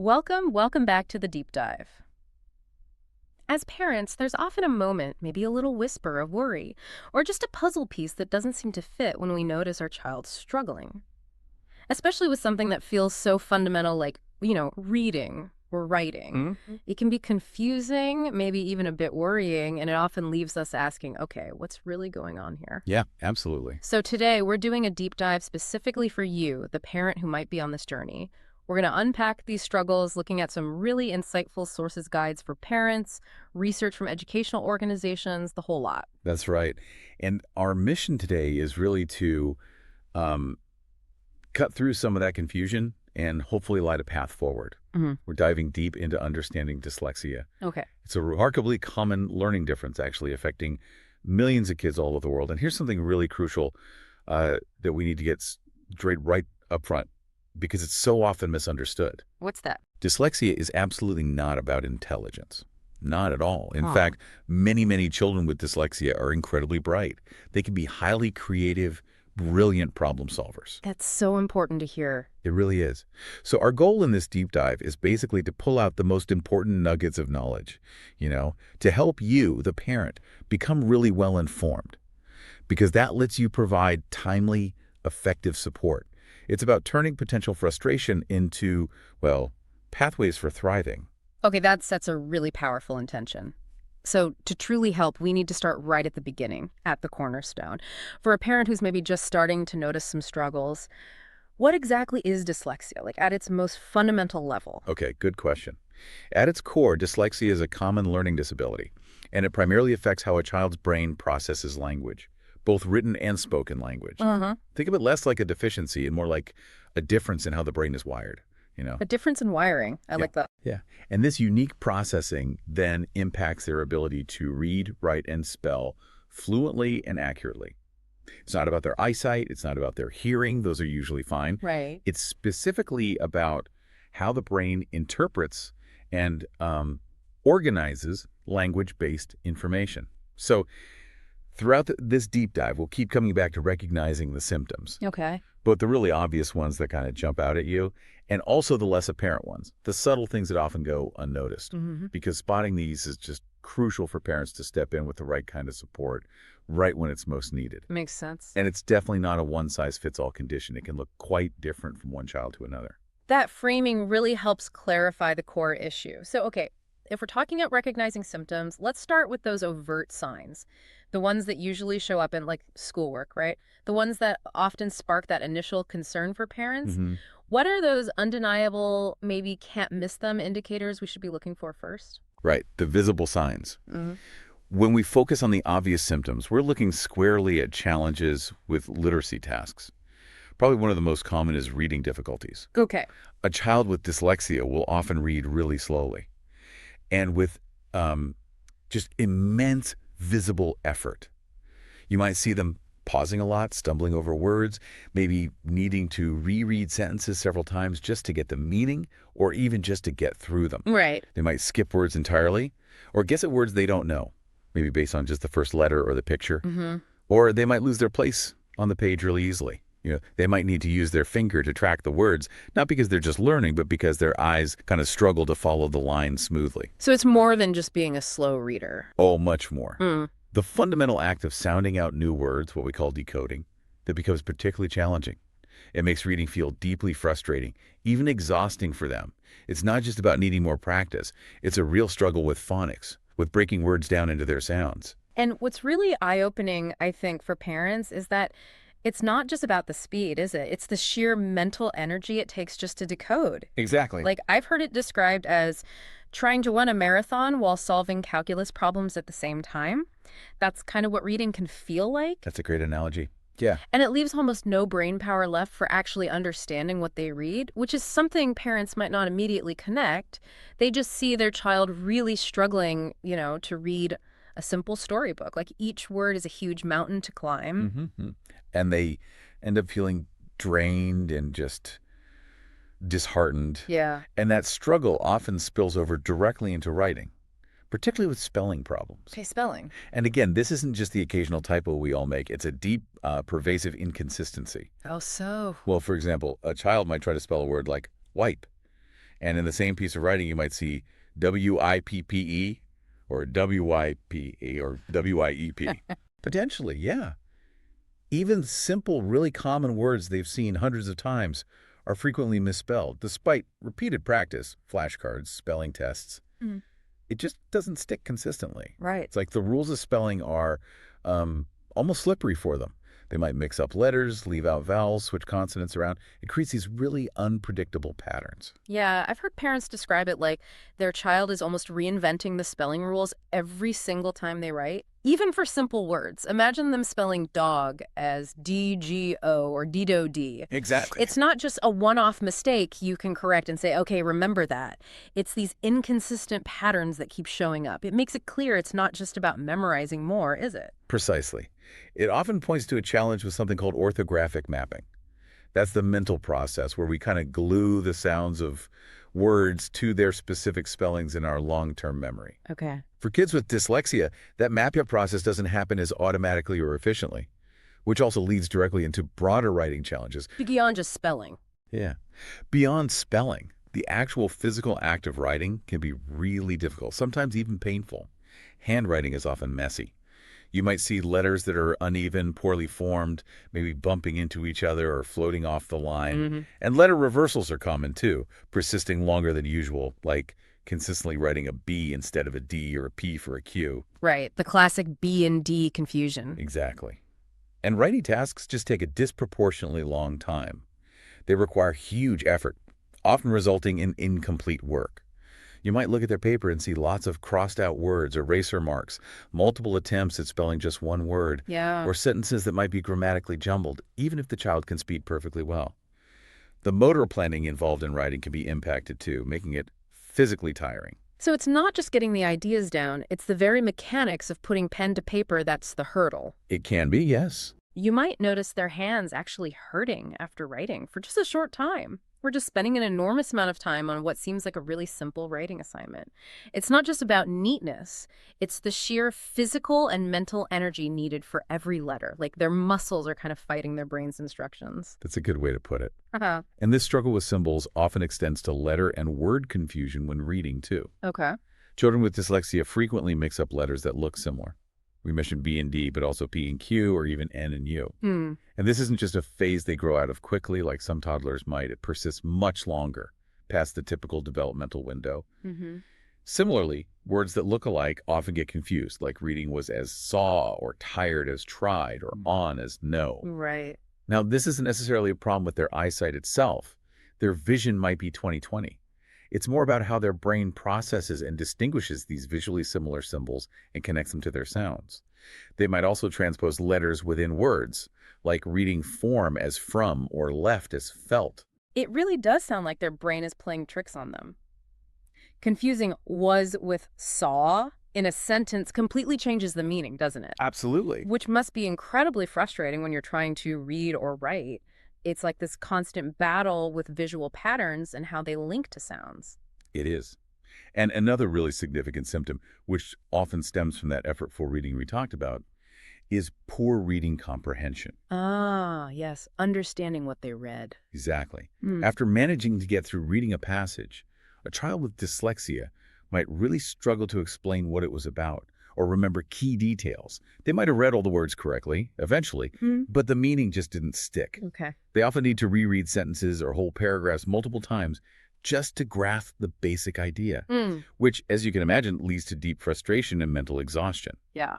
Welcome back to the deep dive. As parents, there's often a moment, maybe a little whisper of worry, or just a puzzle piece that doesn't seem to fit when we notice our child struggling. Especially with something that feels so fundamental like, reading or writing. Mhm. It can be confusing, maybe even a bit worrying, and it often leaves us asking, okay, what's really going on here? Yeah, absolutely. So today we're doing a deep dive specifically for you, the parent who might be on this journey. We're going to unpack these struggles, looking at some really insightful sources guides for parents, research from educational organizations, the whole lot. That's right. And our mission today is really to um, cut through some of that confusion and hopefully light a path forward. Hmm. We're diving deep into understanding dyslexia. Okay. It's a remarkably common learning difference, actually, affecting millions of kids all over the world. And here's something really crucial that we need to get straight right up front because it's so often misunderstood. What's that? Dyslexia is absolutely not about intelligence. Not at all. In Huh. fact, many children with dyslexia are incredibly bright. They can be highly creative, brilliant problem solvers. That's so important to hear. It really is. So our goal in this deep dive is basically to pull out the most important nuggets of knowledge, to help you, the parent, become really well informed, because that lets you provide timely, effective support. It's about turning potential frustration into, well, pathways for thriving. Okay, that sets a really powerful intention. So to truly help, we need to start right at the beginning, at the cornerstone. For a parent who's maybe just starting to notice some struggles, what exactly is dyslexia, like at its most fundamental level? Okay, good question. At its core, dyslexia is a common learning disability, and it primarily affects how a child's brain processes language, both written and spoken language. Uh-huh. Think of it less like a deficiency and more like a difference in how the brain is wired. A difference in wiring. I Yeah. like that. Yeah. And this unique processing then impacts their ability to read, write, and spell fluently and accurately. It's not about their eyesight. It's not about their hearing. Those are usually fine. Right. It's specifically about how the brain interprets and organizes language-based information. So throughout this deep dive, we'll keep coming back to recognizing the symptoms, Okay. both the really obvious ones that kind of jump out at you and also the less apparent ones, the subtle things that often go unnoticed, Mm-hmm. because spotting these is just crucial for parents to step in with the right kind of support right when it's most needed. Makes sense. And it's definitely not a one-size-fits-all condition. It can look quite different from one child to another. That framing really helps clarify the core issue. So, okay, if we're talking about recognizing symptoms, let's start with those overt signs. The ones that usually show up in like schoolwork, right? The ones that often spark that initial concern for parents. Mhm. What are those undeniable, maybe can't miss them indicators we should be looking for first? Right, the visible signs. Hmm. When we focus on the obvious symptoms, we're looking squarely at challenges with literacy tasks. Probably one of the most common is reading difficulties. Okay. A child with dyslexia will often read really slowly and with just immense visible effort. You might see them pausing a lot, stumbling over words, maybe needing to reread sentences several times just to get the meaning or even just to get through them. Right. They might skip words entirely or guess at words they don't know, maybe based on just the first letter or the picture. Mm-hmm. Or they might lose their place on the page really easily. They might need to use their finger to track the words, not because they're just learning, but because their eyes kind of struggle to follow the line smoothly. So it's more than just being a slow reader. Oh, much more. Mm. The fundamental act of sounding out new words, what we call decoding, that becomes particularly challenging. It makes reading feel deeply frustrating, even exhausting for them. It's not just about needing more practice. It's a real struggle with phonics, with breaking words down into their sounds. And what's really eye-opening, I think, for parents is that it's not just about the speed, is it? It's the sheer mental energy it takes just to decode. Exactly. Like, I've heard it described as trying to run a marathon while solving calculus problems at the same time. That's kind of what reading can feel like. That's a great analogy. Yeah. And it leaves almost no brain power left for actually understanding what they read, which is something parents might not immediately connect. They just see their child really struggling, to read a simple storybook. Like each word is a huge mountain to climb. Mm-hmm. And they end up feeling drained and just disheartened. Yeah. And that struggle often spills over directly into writing, particularly with spelling problems. Okay, spelling. And again, this isn't just the occasional typo we all make. It's a deep, pervasive inconsistency. Oh, so. Well, for example, a child might try to spell a word like wipe, And in the same piece of writing, you might see WIPPE or WYPE or WIEP. Potentially, yeah. Even simple, really common words they've seen hundreds of times are frequently misspelled, despite repeated practice, flashcards, spelling tests. Mm. It just doesn't stick consistently. Right. It's like the rules of spelling are almost slippery for them. They might mix up letters, leave out vowels, switch consonants around. It creates these really unpredictable patterns. Yeah, I've heard parents describe it like their child is almost reinventing the spelling rules every single time they write, even for simple words. Imagine them spelling dog as DGO or DDO-D. Exactly. It's not just a one-off mistake you can correct and say, okay, remember that. It's these inconsistent patterns that keep showing up. It makes it clear it's not just about memorizing more, is it? Precisely. It often points to a challenge with something called orthographic mapping. That's the mental process where we kind of glue the sounds of words to their specific spellings in our long-term memory. Okay. For kids with dyslexia, that map-up process doesn't happen as automatically or efficiently, which also leads directly into broader writing challenges. Beyond just spelling. Yeah. Beyond spelling, the actual physical act of writing can be really difficult, sometimes even painful. Handwriting is often messy. You might see letters that are uneven, poorly formed, maybe bumping into each other or floating off the line. And letter reversals are common too, persisting longer than usual, like consistently writing a B instead of a D or a P for a Q. Right. The classic B and D confusion. Exactly. And writing tasks just take a disproportionately long time. They require huge effort, often resulting in incomplete work. You might look at their paper and see lots of crossed-out words, eraser marks, multiple attempts at spelling just one word, Yeah. or sentences that might be grammatically jumbled, even if the child can speak perfectly well. The motor planning involved in writing can be impacted too, making it physically tiring. So it's not just getting the ideas down, it's the very mechanics of putting pen to paper that's the hurdle. It can be, yes. You might notice their hands actually hurting after writing for just a short time. We're just spending an enormous amount of time on what seems like a really simple writing assignment. It's not just about neatness. It's the sheer physical and mental energy needed for every letter. Like their muscles are kind of fighting their brain's instructions. That's a good way to put it. Uh-huh. And this struggle with symbols often extends to letter and word confusion when reading, too. Okay. Children with dyslexia frequently mix up letters that look similar. We mentioned B and D, but also P and Q, or even N and U. Hmm. And this isn't just a phase they grow out of quickly, like some toddlers might. It persists much longer, past the typical developmental window. Mm-hmm. Similarly, words that look alike often get confused, like reading was as saw, or tired as tried, or on as no. Right. Now, this isn't necessarily a problem with their eyesight itself. Their vision might be 20/20. It's more about how their brain processes and distinguishes these visually similar symbols and connects them to their sounds. They might also transpose letters within words, like reading form as from or left as felt. It really does sound like their brain is playing tricks on them. Confusing was with saw in a sentence completely changes the meaning, doesn't it? Absolutely. Which must be incredibly frustrating when you're trying to read or write. It's like this constant battle with visual patterns and how they link to sounds. It is. And another really significant symptom, which often stems from that effortful reading we talked about, is poor reading comprehension. Ah, yes. Understanding what they read. Exactly. Hmm. After managing to get through reading a passage, a child with dyslexia might really struggle to explain what it was about or remember key details. They might have read all the words correctly, eventually, but the meaning just didn't stick. Okay. They often need to reread sentences or whole paragraphs multiple times just to grasp the basic idea, which, as you can imagine, leads to deep frustration and mental exhaustion. Yeah.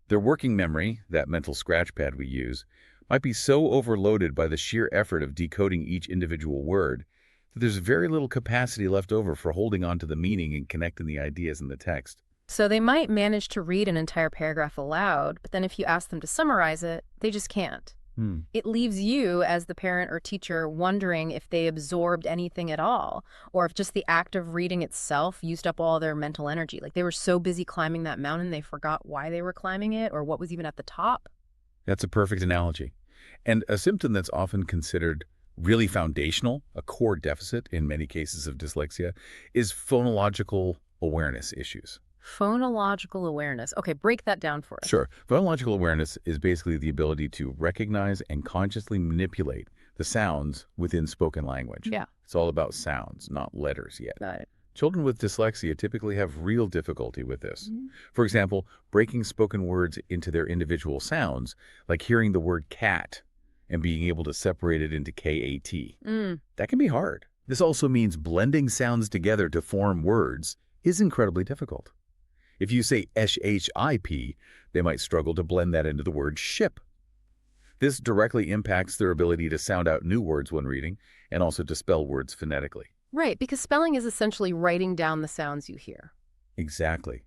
Their working memory, that mental scratch pad we use, might be so overloaded by the sheer effort of decoding each individual word that there's very little capacity left over for holding on to the meaning and connecting the ideas in the text. So they might manage to read an entire paragraph aloud, but then if you ask them to summarize it, they just can't. It leaves you, as the parent or teacher, wondering if they absorbed anything at all, or if just the act of reading itself used up all their mental energy. Like they were so busy climbing that mountain, they forgot why they were climbing it or what was even at the top. That's a perfect analogy. And a symptom that's often considered really foundational, a core deficit in many cases of dyslexia, is phonological awareness issues. Phonological awareness. Okay, break that down for us. Sure. Phonological awareness is basically the ability to recognize and consciously manipulate the sounds within spoken language. Yeah. It's all about sounds, not letters yet. Got it. Children with dyslexia typically have real difficulty with this. Mhm. For example, breaking spoken words into their individual sounds, like hearing the word cat and being able to separate it into K-A-T. Mm. That can be hard. This also means blending sounds together to form words is incredibly difficult. If you say S-H-I-P, they might struggle to blend that into the word ship. This directly impacts their ability to sound out new words when reading and also to spell words phonetically. Right, because spelling is essentially writing down the sounds you hear. Exactly.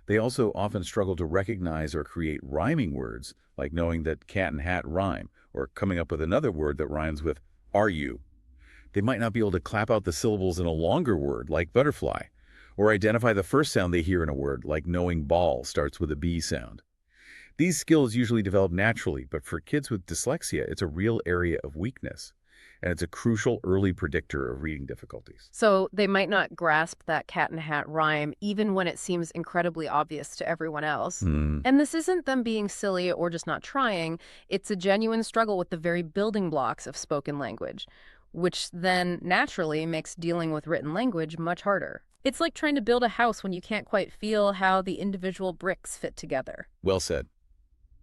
They also often struggle to recognize or create rhyming words, like knowing that cat and hat rhyme, or coming up with another word that rhymes with are you. They might not be able to clap out the syllables in a longer word, like butterfly, or identify the first sound they hear in a word, like knowing ball starts with a B sound. These skills usually develop naturally, but for kids with dyslexia, it's a real area of weakness, and it's a crucial early predictor of reading difficulties. So they might not grasp that cat and hat rhyme even when it seems incredibly obvious to everyone else. Hmm. And this isn't them being silly or just not trying. It's a genuine struggle with the very building blocks of spoken language, which then naturally makes dealing with written language much harder. It's like trying to build a house when you can't quite feel how the individual bricks fit together. Well said.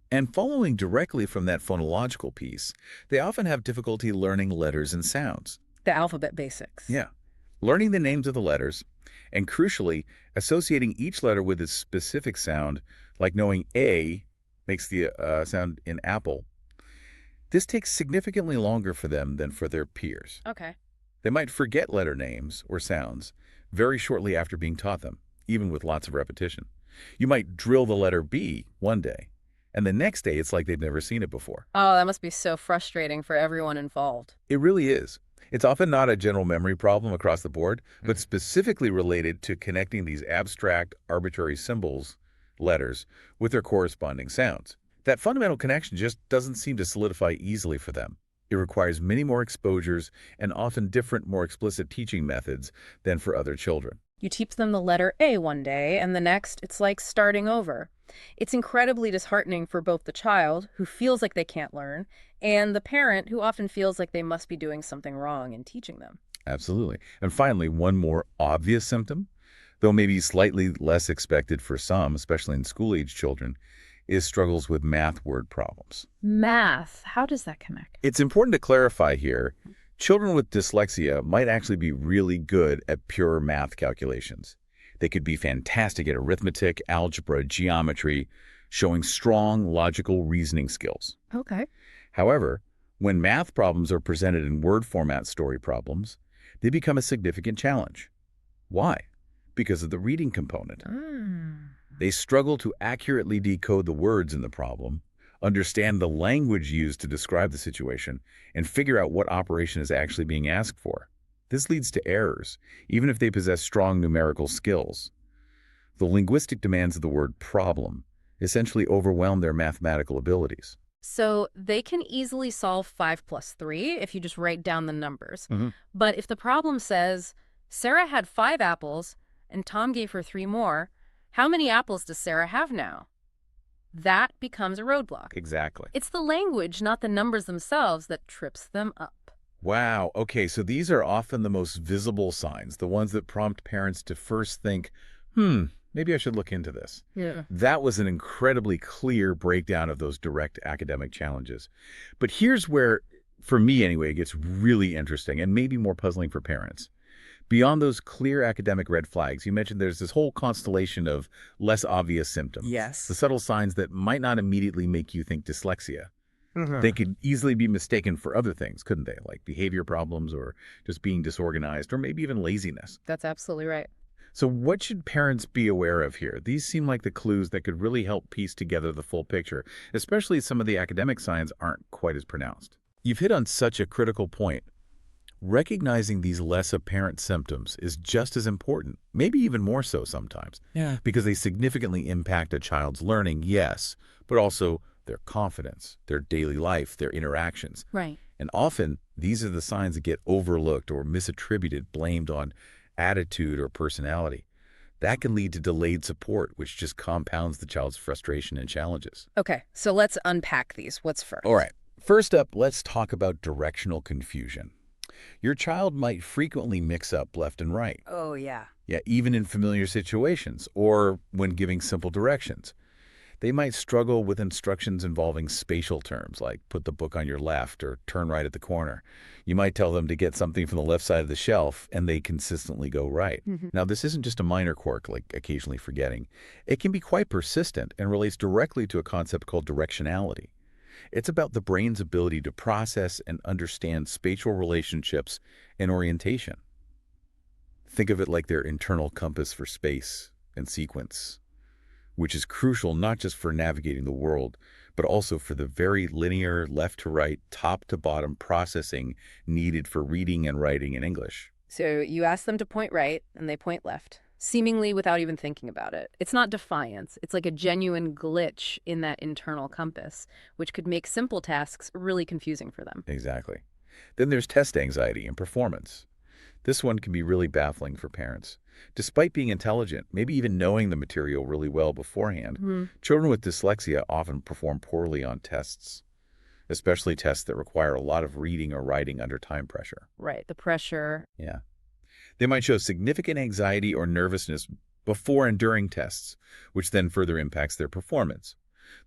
And following directly from that phonological piece, they often have difficulty learning letters and sounds. The alphabet basics. Yeah. Learning the names of the letters, and crucially, associating each letter with its specific sound, like knowing A makes the sound in apple. This takes significantly longer for them than for their peers. Okay. They might forget letter names or sounds very shortly after being taught them, even with lots of repetition. You might drill the letter B one day, and the next day it's like they've never seen it before. Oh, that must be so frustrating for everyone involved. It really is. It's often not a general memory problem across the board, but specifically related to connecting these abstract, arbitrary symbols, letters, with their corresponding sounds. That fundamental connection just doesn't seem to solidify easily for them. It requires many more exposures and often different, more explicit teaching methods than for other children. You teach them the letter A one day, and the next, it's like starting over. It's incredibly disheartening for both the child, who feels like they can't learn, and the parent, who often feels like they must be doing something wrong in teaching them. Absolutely. And finally, one more obvious symptom, though maybe slightly less expected for some, especially in school-age children, is struggles with math word problems. Math. How does that connect? It's important to clarify here, children with dyslexia might actually be really good at pure math calculations. They could be fantastic at arithmetic, algebra, geometry, showing strong logical reasoning skills. Okay. However, when math problems are presented in word format story problems, they become a significant challenge. Why? Because of the reading component. They struggle to accurately decode the words in the problem, understand the language used to describe the situation, and figure out what operation is actually being asked for. This leads to errors, even if they possess strong numerical skills. The linguistic demands of the word problem essentially overwhelm their mathematical abilities. So they can easily solve 5 plus 3 if you just write down the numbers. Mhm. But if the problem says, Sarah had 5 apples and Tom gave her 3 more, how many apples does Sarah have now? That becomes a roadblock. Exactly. It's the language, not the numbers themselves, that trips them up. Wow. Okay, so these are often the most visible signs, the ones that prompt parents to first think, maybe I should look into this. Yeah. That was an incredibly clear breakdown of those direct academic challenges. But here's where, for me anyway, it gets really interesting and maybe more puzzling for parents. Beyond those clear academic red flags, you mentioned there's this whole constellation of less obvious symptoms. Yes. The subtle signs that might not immediately make you think dyslexia. Mhm. They could easily be mistaken for other things, couldn't they? Like behavior problems or just being disorganized or maybe even laziness. That's absolutely right. So what should parents be aware of here? These seem like the clues that could really help piece together the full picture, especially as some of the academic signs aren't quite as pronounced. You've hit on such a critical point. Recognizing these less apparent symptoms is just as important, maybe even more so sometimes, Yeah. because they significantly impact a child's learning, yes, but also their confidence, their daily life, their interactions. Right. And often, these are the signs that get overlooked or misattributed, blamed on attitude or personality. That can lead to delayed support, which just compounds the child's frustration and challenges. Okay, so let's unpack these. What's first? All right. First up, let's talk about directional confusion. Your child might frequently mix up left and right. Oh, yeah. Yeah, even in familiar situations or when giving simple directions. They might struggle with instructions involving spatial terms like put the book on your left or turn right at the corner. You might tell them to get something from the left side of the shelf and they consistently go right. Mhm. Now, this isn't just a minor quirk like occasionally forgetting. It can be quite persistent and relates directly to a concept called directionality. It's about the brain's ability to process and understand spatial relationships and orientation. Think of it like their internal compass for space and sequence, which is crucial not just for navigating the world, but also for the very linear left to right, top to bottom processing needed for reading and writing in English. So you ask them to point right, and they point left, seemingly without even thinking about it. It's not defiance. It's like a genuine glitch in that internal compass, which could make simple tasks really confusing for them. Exactly. Then there's test anxiety and performance. This one can be really baffling for parents. Despite being intelligent, maybe even knowing the material really well beforehand, Hmm. children with dyslexia often perform poorly on tests, especially tests that require a lot of reading or writing under time pressure. Right, the pressure. Yeah. They might show significant anxiety or nervousness before and during tests, which then further impacts their performance.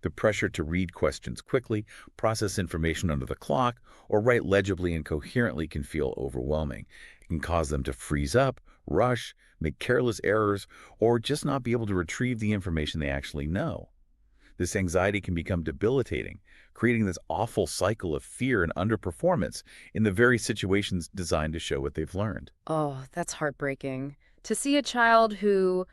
The pressure to read questions quickly, process information under the clock, or write legibly and coherently can feel overwhelming. It can cause them to freeze up, rush, make careless errors, or just not be able to retrieve the information they actually know. This anxiety can become debilitating, creating this awful cycle of fear and underperformance in the very situations designed to show what they've learned. Oh, that's heartbreaking. To see a child who,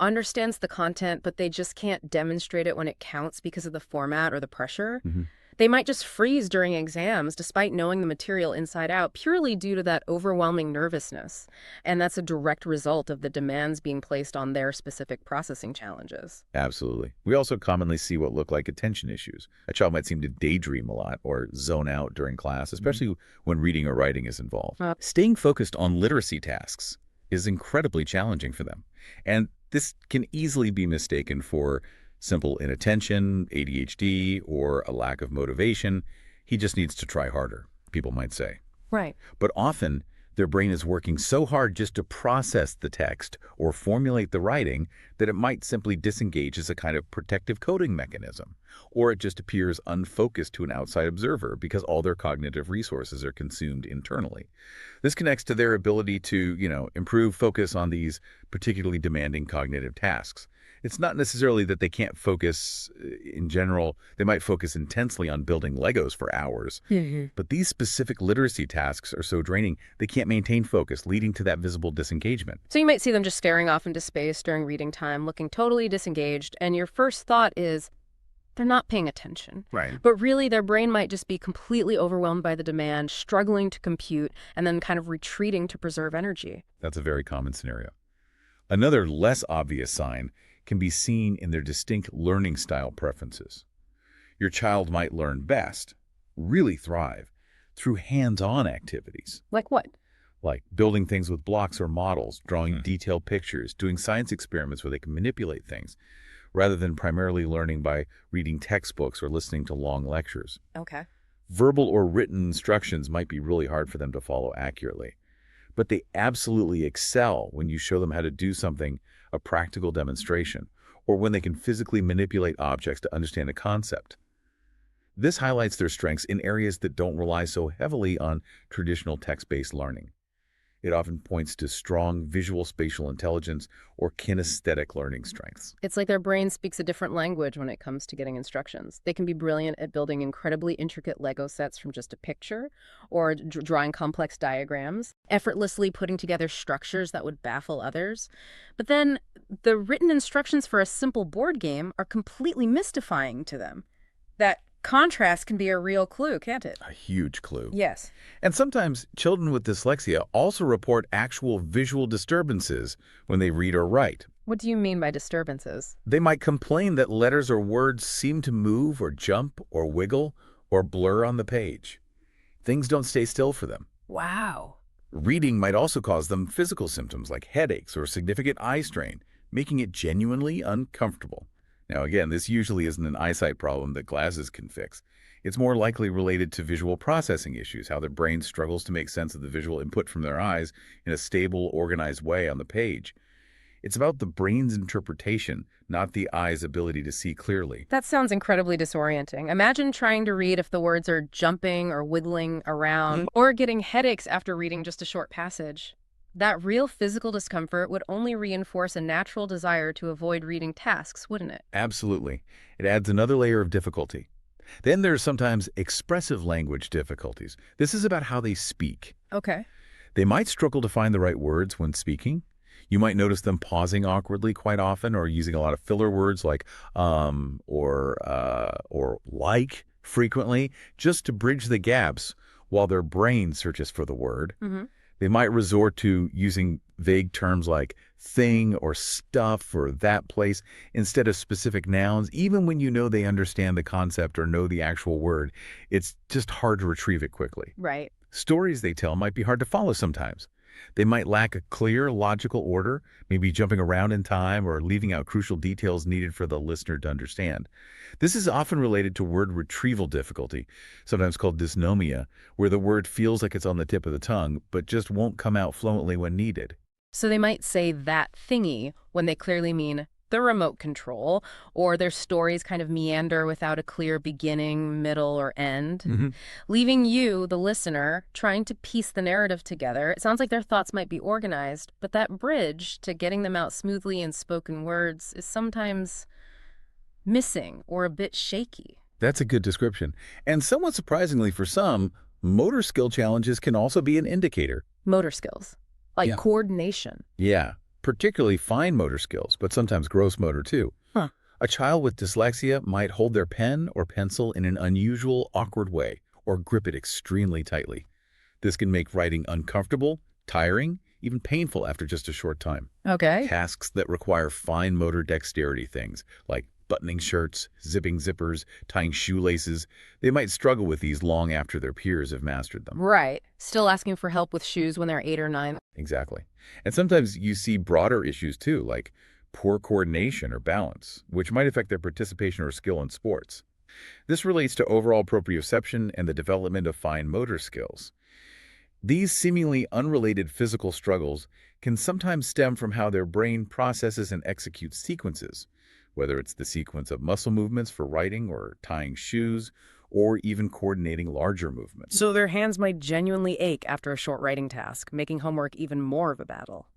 understands the content, but they just can't demonstrate it when it counts because of the format or the pressure. Mhm. They might just freeze during exams despite knowing the material inside out purely due to that overwhelming nervousness. And that's a direct result of the demands being placed on their specific processing challenges. Absolutely. We also commonly see what look like attention issues. A child might seem to daydream a lot or zone out during class, especially when reading or writing is involved. Uh, Staying focused on literacy tasks is incredibly challenging for them. And this can easily be mistaken for simple inattention, ADHD, or a lack of motivation. He just needs to try harder, people might say. Right. But often, their brain is working so hard just to process the text or formulate the writing that it might simply disengage as a kind of protective coding mechanism, or it just appears unfocused to an outside observer because all their cognitive resources are consumed internally. This connects to their ability to, improve focus on these particularly demanding cognitive tasks. It's not necessarily that they can't focus in general. They might focus intensely on building Legos for hours. But these specific literacy tasks are so draining, they can't maintain focus, leading to that visible disengagement. So you might see them just staring off into space during reading time, looking totally disengaged, and your first thought is, they're not paying attention. Right. But really, their brain might just be completely overwhelmed by the demand, struggling to compute, and then kind of retreating to preserve energy. That's a very common scenario. Another less obvious sign can be seen in their distinct learning style preferences. Your child might learn best, really thrive, through hands-on activities, Like what? like building things with blocks or models, drawing detailed pictures, doing science experiments where they can manipulate things, rather than primarily learning by reading textbooks or listening to long lectures. Okay. Verbal or written instructions might be really hard for them to follow accurately, but they absolutely excel when you show them how to do something, a practical demonstration, or when they can physically manipulate objects to understand a concept. This highlights their strengths in areas that don't rely so heavily on traditional text-based learning. It often points to strong visual spatial intelligence or kinesthetic learning strengths. It's like their brain speaks a different language when it comes to getting instructions. They can be brilliant at building incredibly intricate Lego sets from just a picture, or drawing complex diagrams, effortlessly putting together structures that would baffle others. But then, the written instructions for a simple board game are completely mystifying to them. That contrast can be a real clue, can't it? A huge clue. Yes. And sometimes children with dyslexia also report actual visual disturbances when they read or write. What do you mean by disturbances? They might complain that letters or words seem to move or jump or wiggle or blur on the page. Things don't stay still for them. Wow. Reading might also cause them physical symptoms like headaches or significant eye strain, making it genuinely uncomfortable. Now, again, this usually isn't an eyesight problem that glasses can fix. It's more likely related to visual processing issues, how their brain struggles to make sense of the visual input from their eyes in a stable, organized way on the page. It's about the brain's interpretation, not the eye's ability to see clearly. That sounds incredibly disorienting. Imagine trying to read if the words are jumping or wiggling around, or getting headaches after reading just a short passage. That real physical discomfort would only reinforce a natural desire to avoid reading tasks, wouldn't it? Absolutely. It adds another layer of difficulty. Then there's sometimes expressive language difficulties. This is about how they speak. Okay. They might struggle to find the right words when speaking. You might notice them pausing awkwardly quite often or using a lot of filler words like or like frequently just to bridge the gaps while their brain searches for the word. Mm-hmm. They might resort to using vague terms like thing or stuff or that place instead of specific nouns, even when you know they understand the concept or know the actual word. It's just hard to retrieve it quickly. Right. Stories they tell might be hard to follow sometimes. They might lack a clear, logical order, maybe jumping around in time or leaving out crucial details needed for the listener to understand. This is often related to word retrieval difficulty, sometimes called dysnomia, where the word feels like it's on the tip of the tongue, but just won't come out fluently when needed. So they might say that thingy when they clearly mean the remote control, or their stories kind of meander without a clear beginning, middle, or end, Mhm. leaving you, the listener, trying to piece the narrative together. It sounds like their thoughts might be organized, but that bridge to getting them out smoothly in spoken words is sometimes missing or a bit shaky. That's a good description. And somewhat surprisingly for some, motor skill challenges can also be an indicator. Motor skills, like Yeah. coordination. Yeah, particularly fine motor skills, but sometimes gross motor too. Huh. A child with dyslexia might hold their pen or pencil in an unusual, awkward way, or grip it extremely tightly. This can make writing uncomfortable, tiring, even painful after just a short time. Okay. Tasks that require fine motor dexterity things, like buttoning shirts, zipping zippers, tying shoelaces, they might struggle with these long after their peers have mastered them. Right. Still asking for help with shoes when they're 8 or 9. Exactly. And sometimes you see broader issues too, like poor coordination or balance, which might affect their participation or skill in sports. This relates to overall proprioception and the development of fine motor skills. These seemingly unrelated physical struggles can sometimes stem from how their brain processes and executes sequences, whether it's the sequence of muscle movements for writing or tying shoes, or even coordinating larger movements. So their hands might genuinely ache after a short writing task, making homework even more of a battle.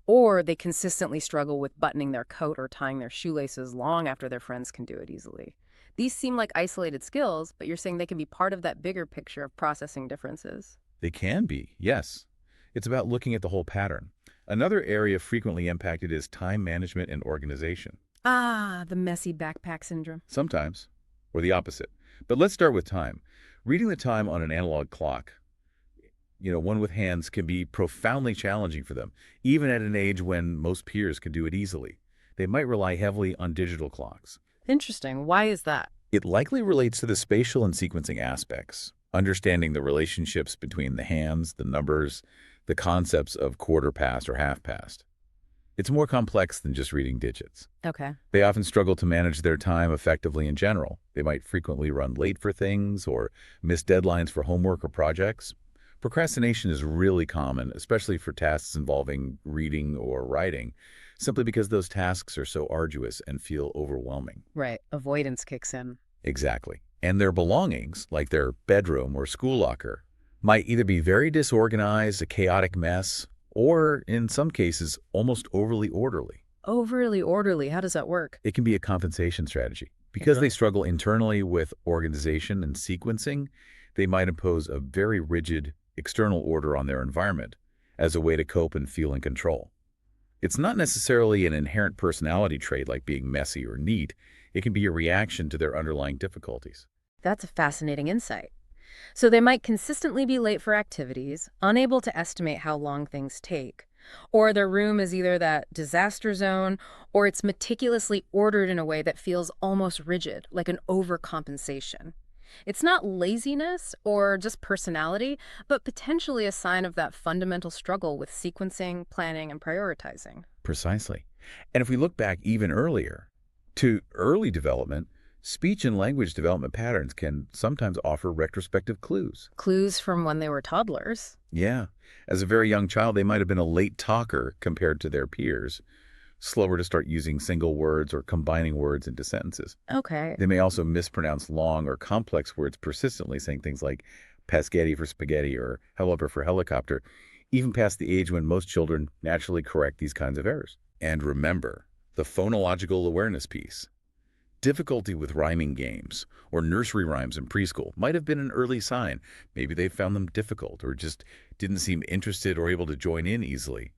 Or they consistently struggle with buttoning their coat or tying their shoelaces long after their friends can do it easily. These seem like isolated skills, but you're saying they can be part of that bigger picture of processing differences. They can be, yes. It's about looking at the whole pattern. Another area frequently impacted is time management and organization. Ah, the messy backpack syndrome. Sometimes, or the opposite. But let's start with time. Reading the time on an analog clock, one with hands, can be profoundly challenging for them, even at an age when most peers can do it easily. They might rely heavily on digital clocks. Interesting. Why is that? It likely relates to the spatial and sequencing aspects, understanding the relationships between the hands, the numbers, the concepts of quarter past or half past. It's more complex than just reading digits. Okay. They often struggle to manage their time effectively in general. They might frequently run late for things or miss deadlines for homework or projects. Procrastination is really common, especially for tasks involving reading or writing, simply because those tasks are so arduous and feel overwhelming. Right. Avoidance kicks in. Exactly. And their belongings, like their bedroom or school locker, might either be very disorganized, a chaotic mess, or, in some cases, almost overly orderly. Overly orderly. How does that work? It can be a compensation strategy. Because they struggle internally with organization and sequencing, they might impose a very rigid external order on their environment as a way to cope and feel in control. It's not necessarily an inherent personality trait like being messy or neat. It can be a reaction to their underlying difficulties. That's a fascinating insight. So they might consistently be late for activities, unable to estimate how long things take, or their room is either that disaster zone or it's meticulously ordered in a way that feels almost rigid, like an overcompensation. It's not laziness or just personality, but potentially a sign of that fundamental struggle with sequencing, planning, and prioritizing. Precisely. And if we look back even earlier, to early development, Speech and language development patterns can sometimes offer retrospective clues. Clues from when they were toddlers. Yeah, as a very young child, they might have been a late talker compared to their peers, slower to start using single words or combining words into sentences. Okay. They may also mispronounce long or complex words persistently, saying things like Pasquetti for spaghetti or helicopter for helicopter, even past the age when most children naturally correct these kinds of errors. And remember, the phonological awareness piece. Difficulty with rhyming games or nursery rhymes in preschool might have been an early sign. Maybe they found them difficult or just didn't seem interested or able to join in easily.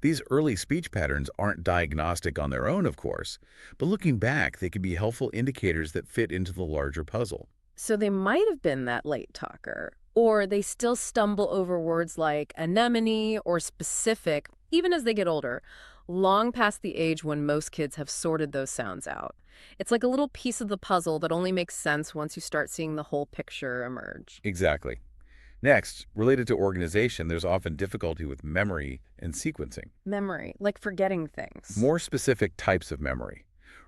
These early speech patterns aren't diagnostic on their own, of course, but looking back, they can be helpful indicators that fit into the larger puzzle. So they might have been that late talker, or they still stumble over words like anemone or specific, even as they get older, long past the age when most kids have sorted those sounds out. It's like a little piece of the puzzle that only makes sense once you start seeing the whole picture emerge. Exactly. Next, related to organization, there's often difficulty with memory and sequencing. Memory, like forgetting things. More specific types of memory.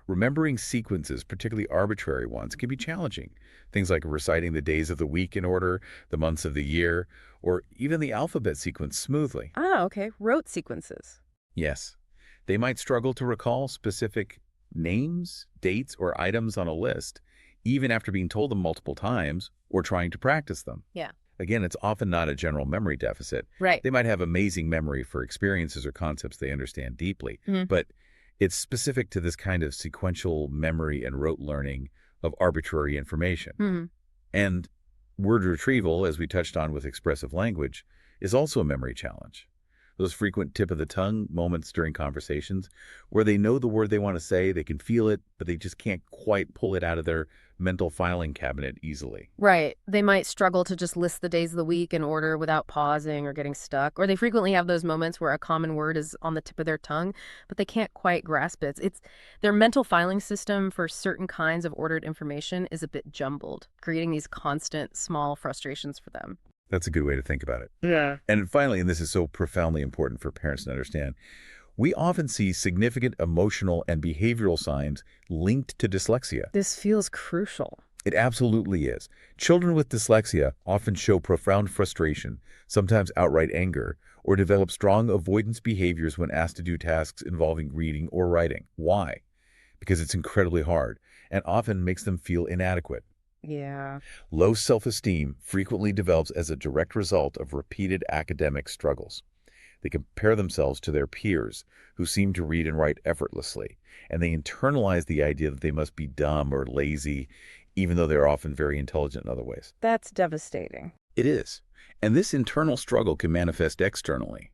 Remembering sequences, particularly arbitrary ones, can be challenging. Things like reciting the days of the week in order, the months of the year, or even the alphabet sequence smoothly. Ah, okay. Rote sequences. Yes, they might struggle to recall specific names, dates, or items on a list, even after being told them multiple times or trying to practice them. Yeah. Again, it's often not a general memory deficit. Right. They might have amazing memory for experiences or concepts they understand deeply, Mhm. but it's specific to this kind of sequential memory and rote learning of arbitrary information. Mhm. And word retrieval, as we touched on with expressive language, is also a memory challenge. Those frequent tip of the tongue moments during conversations where they know the word they want to say, they can feel it, but they just can't quite pull it out of their mental filing cabinet easily. Right. They might struggle to just list the days of the week in order without pausing or getting stuck. Or they frequently have those moments where a common word is on the tip of their tongue, but they can't quite grasp it. It's their mental filing system for certain kinds of ordered information is a bit jumbled, creating these constant small frustrations for them. That's a good way to think about it. Yeah. And finally, and this is so profoundly important for parents to understand, we often see significant emotional and behavioral signs linked to dyslexia. This feels crucial. It absolutely is. Children with dyslexia often show profound frustration, sometimes outright anger, or develop strong avoidance behaviors when asked to do tasks involving reading or writing. Why? Because it's incredibly hard and often makes them feel inadequate. Yeah. Low self-esteem frequently develops as a direct result of repeated academic struggles. They compare themselves to their peers who seem to read and write effortlessly, and they internalize the idea that they must be dumb or lazy, even though they're often very intelligent in other ways. That's devastating. It is. And this internal struggle can manifest externally.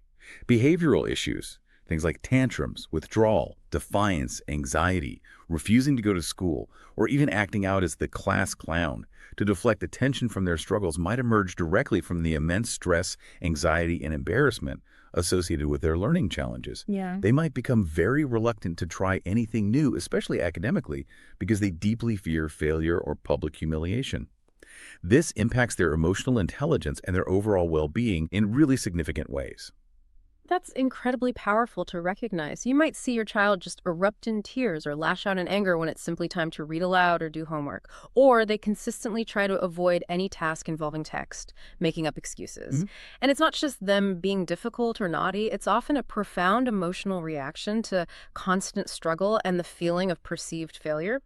Behavioral issues, things like tantrums, withdrawal, defiance, anxiety, refusing to go to school, or even acting out as the class clown to deflect attention from their struggles might emerge directly from the immense stress, anxiety, and embarrassment associated with their learning challenges. Yeah. They might become very reluctant to try anything new, especially academically, because they deeply fear failure or public humiliation. This impacts their emotional intelligence and their overall well-being in really significant ways. That's incredibly powerful to recognize. You might see your child just erupt in tears or lash out in anger when it's simply time to read aloud or do homework. Or they consistently try to avoid any task involving text, making up excuses. Mhm. And it's not just them being difficult or naughty, it's often a profound emotional reaction to constant struggle and the feeling of perceived failure.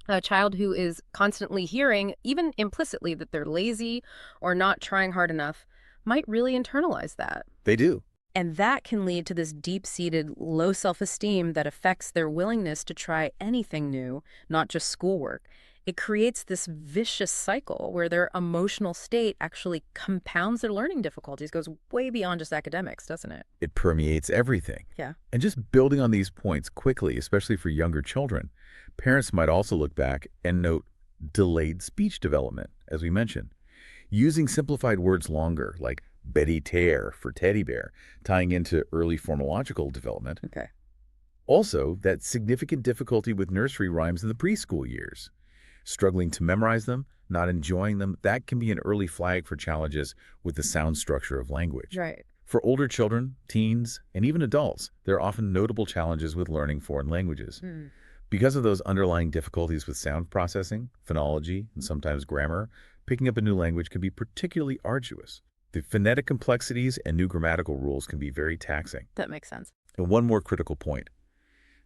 A child who is constantly hearing, even implicitly, that they're lazy or not trying hard enough might really internalize that. They do. And that can lead to this deep-seated low self-esteem that affects their willingness to try anything new, not just schoolwork. It creates this vicious cycle where their emotional state actually compounds their learning difficulties, goes way beyond just academics, doesn't it? It permeates everything. Yeah. And just building on these points quickly, especially for younger children, parents might also look back and note delayed speech development, as we mentioned. Using simplified words longer, like Betty Tear for teddy bear, tying into early phonological development. Okay. Also, that significant difficulty with nursery rhymes in the preschool years. Struggling to memorize them, not enjoying them, that can be an early flag for challenges with the sound structure of language. Right. For older children, teens, and even adults, there are often notable challenges with learning foreign languages. Because of those underlying difficulties with sound processing, phonology, and sometimes grammar, picking up a new language can be particularly arduous. The phonetic complexities and new grammatical rules can be very taxing. That makes sense. And one more critical point.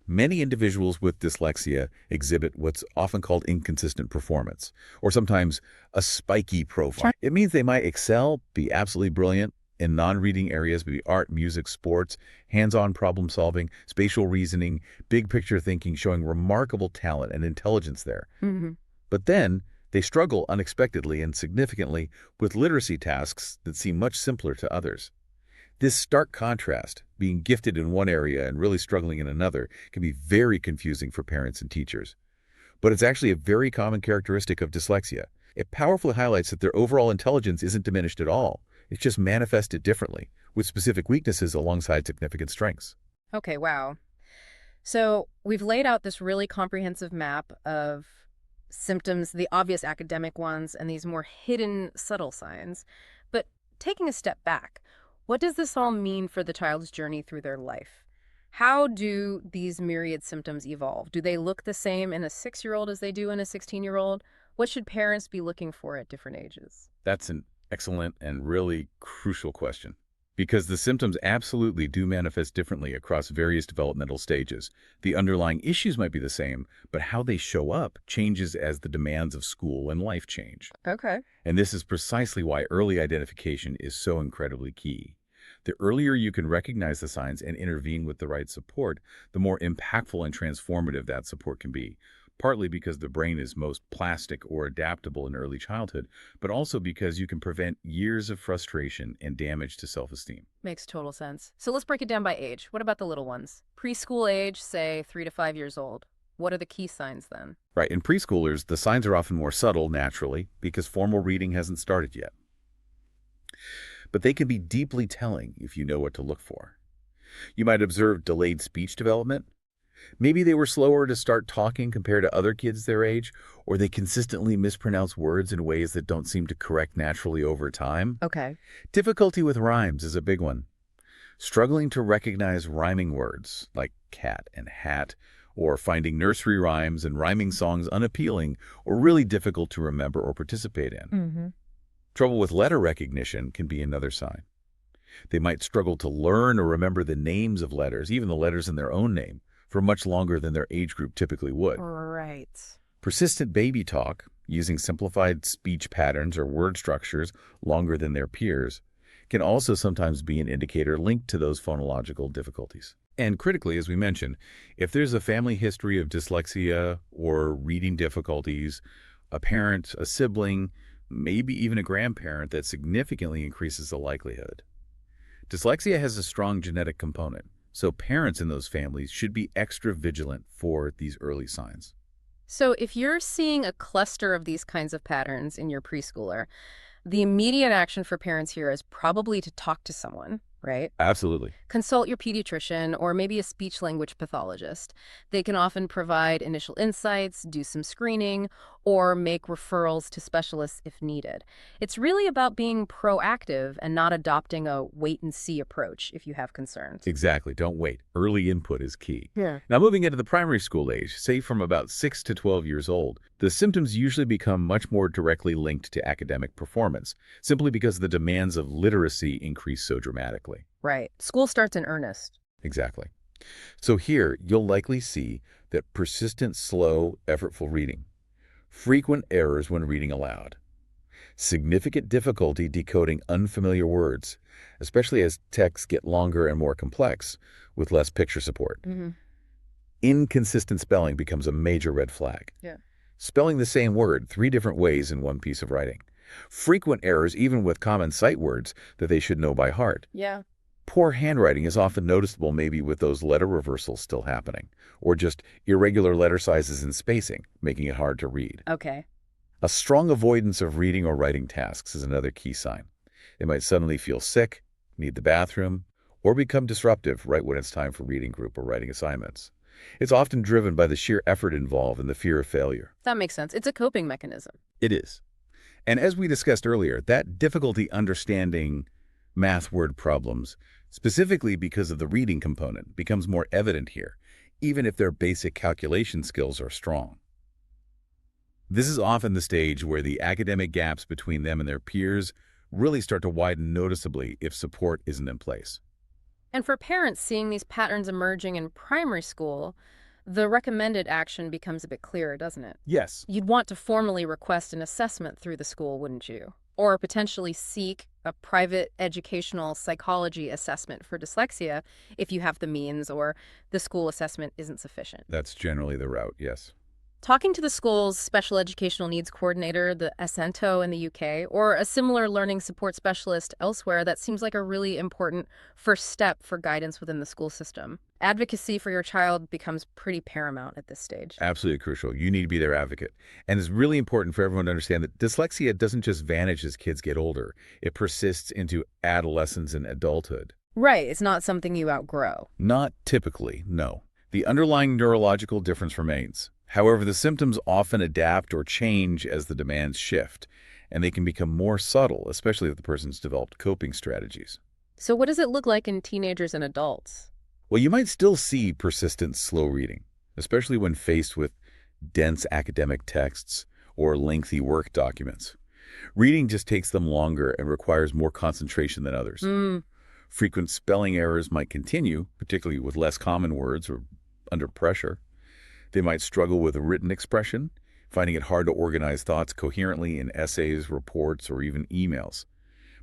Many individuals with dyslexia exhibit what's often called inconsistent performance, or sometimes a spiky profile. It means they might excel, be absolutely brilliant in non-reading areas, maybe art, music, sports, hands-on problem solving, spatial reasoning, big picture thinking, showing remarkable talent and intelligence there. Hmm. But then they struggle unexpectedly and significantly with literacy tasks that seem much simpler to others. This stark contrast, being gifted in one area and really struggling in another, can be very confusing for parents and teachers. But it's actually a very common characteristic of dyslexia. It powerfully highlights that their overall intelligence isn't diminished at all. It's just manifested differently, with specific weaknesses alongside significant strengths. Okay, wow. So we've laid out this really comprehensive map of symptoms, the obvious academic ones, and these more hidden, subtle signs. But taking a step back, what does this all mean for the child's journey through their life? How do these myriad symptoms evolve? Do they look the same in a 6-year-old as they do in a 16-year-old? What should parents be looking for at different ages? That's an excellent and really crucial question, because the symptoms absolutely do manifest differently across various developmental stages. The underlying issues might be the same, but how they show up changes as the demands of school and life change. Okay. And this is precisely why early identification is so incredibly key. The earlier you can recognize the signs and intervene with the right support, the more impactful and transformative that support can be. Partly because the brain is most plastic or adaptable in early childhood, but also because you can prevent years of frustration and damage to self-esteem. Makes total sense. So let's break it down by age. What about the little ones? Preschool age, say 3 to 5 years old. What are the key signs then? Right, in preschoolers, the signs are often more subtle naturally because formal reading hasn't started yet. But they can be deeply telling if you know what to look for. You might observe delayed speech development. Maybe they were slower to start talking compared to other kids their age, or they consistently mispronounce words in ways that don't seem to correct naturally over time. Okay. Difficulty with rhymes is a big one. Struggling to recognize rhyming words like cat and hat, or finding nursery rhymes and rhyming songs unappealing or really difficult to remember or participate in. Mm-hmm. Trouble with letter recognition can be another sign. They might struggle to learn or remember the names of letters, even the letters in their own name, for much longer than their age group typically would. Right. Persistent baby talk, using simplified speech patterns or word structures longer than their peers, can also sometimes be an indicator linked to those phonological difficulties. And critically, as we mentioned, if there's a family history of dyslexia or reading difficulties, a parent, a sibling, maybe even a grandparent, that significantly increases the likelihood. Dyslexia has a strong genetic component, so parents in those families should be extra vigilant for these early signs. So if you're seeing a cluster of these kinds of patterns in your preschooler, the immediate action for parents here is probably to talk to someone, right? Absolutely. Consult your pediatrician or maybe a speech language pathologist. They can often provide initial insights, do some screening, or make referrals to specialists if needed. It's really about being proactive and not adopting a wait-and-see approach if you have concerns. Exactly. Don't wait. Early input is key. Yeah. Now, moving into the primary school age, say from about 6 to 12 years old, the symptoms usually become much more directly linked to academic performance, simply because the demands of literacy increase so dramatically. Right. School starts in earnest. Exactly. So here, you'll likely see that persistent, slow, effortful reading, frequent errors when reading aloud, significant difficulty decoding unfamiliar words, especially as texts get longer and more complex with less picture support. Mm-hmm. Inconsistent spelling becomes a major red flag. Yeah. Spelling the same word 3 different ways in one piece of writing. Frequent errors even with common sight words that they should know by heart. Yeah. Poor handwriting is often noticeable, maybe with those letter reversals still happening, or just irregular letter sizes and spacing, making it hard to read. Okay. A strong avoidance of reading or writing tasks is another key sign. They might suddenly feel sick, need the bathroom, or become disruptive right when it's time for reading group or writing assignments. It's often driven by the sheer effort involved and the fear of failure. That makes sense. It's a coping mechanism. It is. And as we discussed earlier, that difficulty understanding math word problems, specifically because of the reading component, becomes more evident here, even if their basic calculation skills are strong. This is often the stage where the academic gaps between them and their peers really start to widen noticeably if support isn't in place. And for parents seeing these patterns emerging in primary school, the recommended action becomes a bit clearer, doesn't it? Yes. You'd want to formally request an assessment through the school, wouldn't you? Or potentially seek a private educational psychology assessment for dyslexia if you have the means or the school assessment isn't sufficient. That's generally the route, yes. Talking to the school's special educational needs coordinator, the SENTO in the UK, or a similar learning support specialist elsewhere, that seems like a really important first step for guidance within the school system. Advocacy for your child becomes pretty paramount at this stage. Absolutely crucial. You need to be their advocate. And it's really important for everyone to understand that dyslexia doesn't just vanish as kids get older. It persists into adolescence and adulthood. Right, it's not something you outgrow. Not typically, no. The underlying neurological difference remains. However, the symptoms often adapt or change as the demands shift, and they can become more subtle, especially if the person's developed coping strategies. So what does it look like in teenagers and adults? Well, you might still see persistent slow reading, especially when faced with dense academic texts or lengthy work documents. Reading just takes them longer and requires more concentration than others. Frequent spelling errors might continue, particularly with less common words or under pressure. They might struggle with written expression, finding it hard to organize thoughts coherently in essays, reports, or even emails.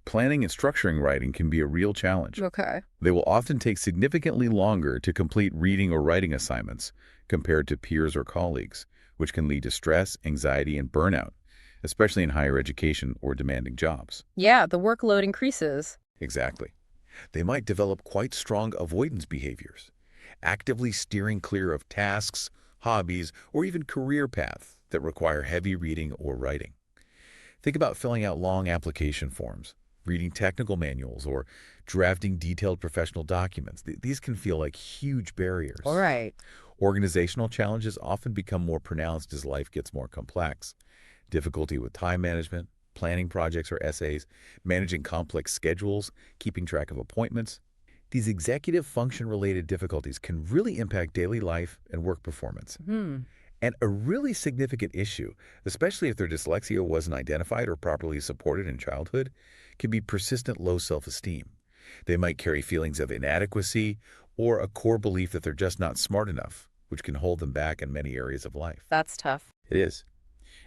Planning and structuring writing can be a real challenge. Okay. They will often take significantly longer to complete reading or writing assignments compared to peers or colleagues, which can lead to stress, anxiety, and burnout, especially in higher education or demanding jobs. Yeah, the workload increases. Exactly. They might develop quite strong avoidance behaviors, actively steering clear of tasks, hobbies, or even career paths that require heavy reading or writing. Think about filling out long application forms, reading technical manuals, or drafting detailed professional documents. These can feel like huge barriers. All right. Organizational challenges often become more pronounced as life gets more complex. Difficulty with time management, planning projects or essays, managing complex schedules, keeping track of appointments. These executive function-related difficulties can really impact daily life and work performance. And a really significant issue, especially if their dyslexia wasn't identified or properly supported in childhood, can be persistent low self-esteem. They might carry feelings of inadequacy or a core belief that they're just not smart enough, which can hold them back in many areas of life. That's tough. It is.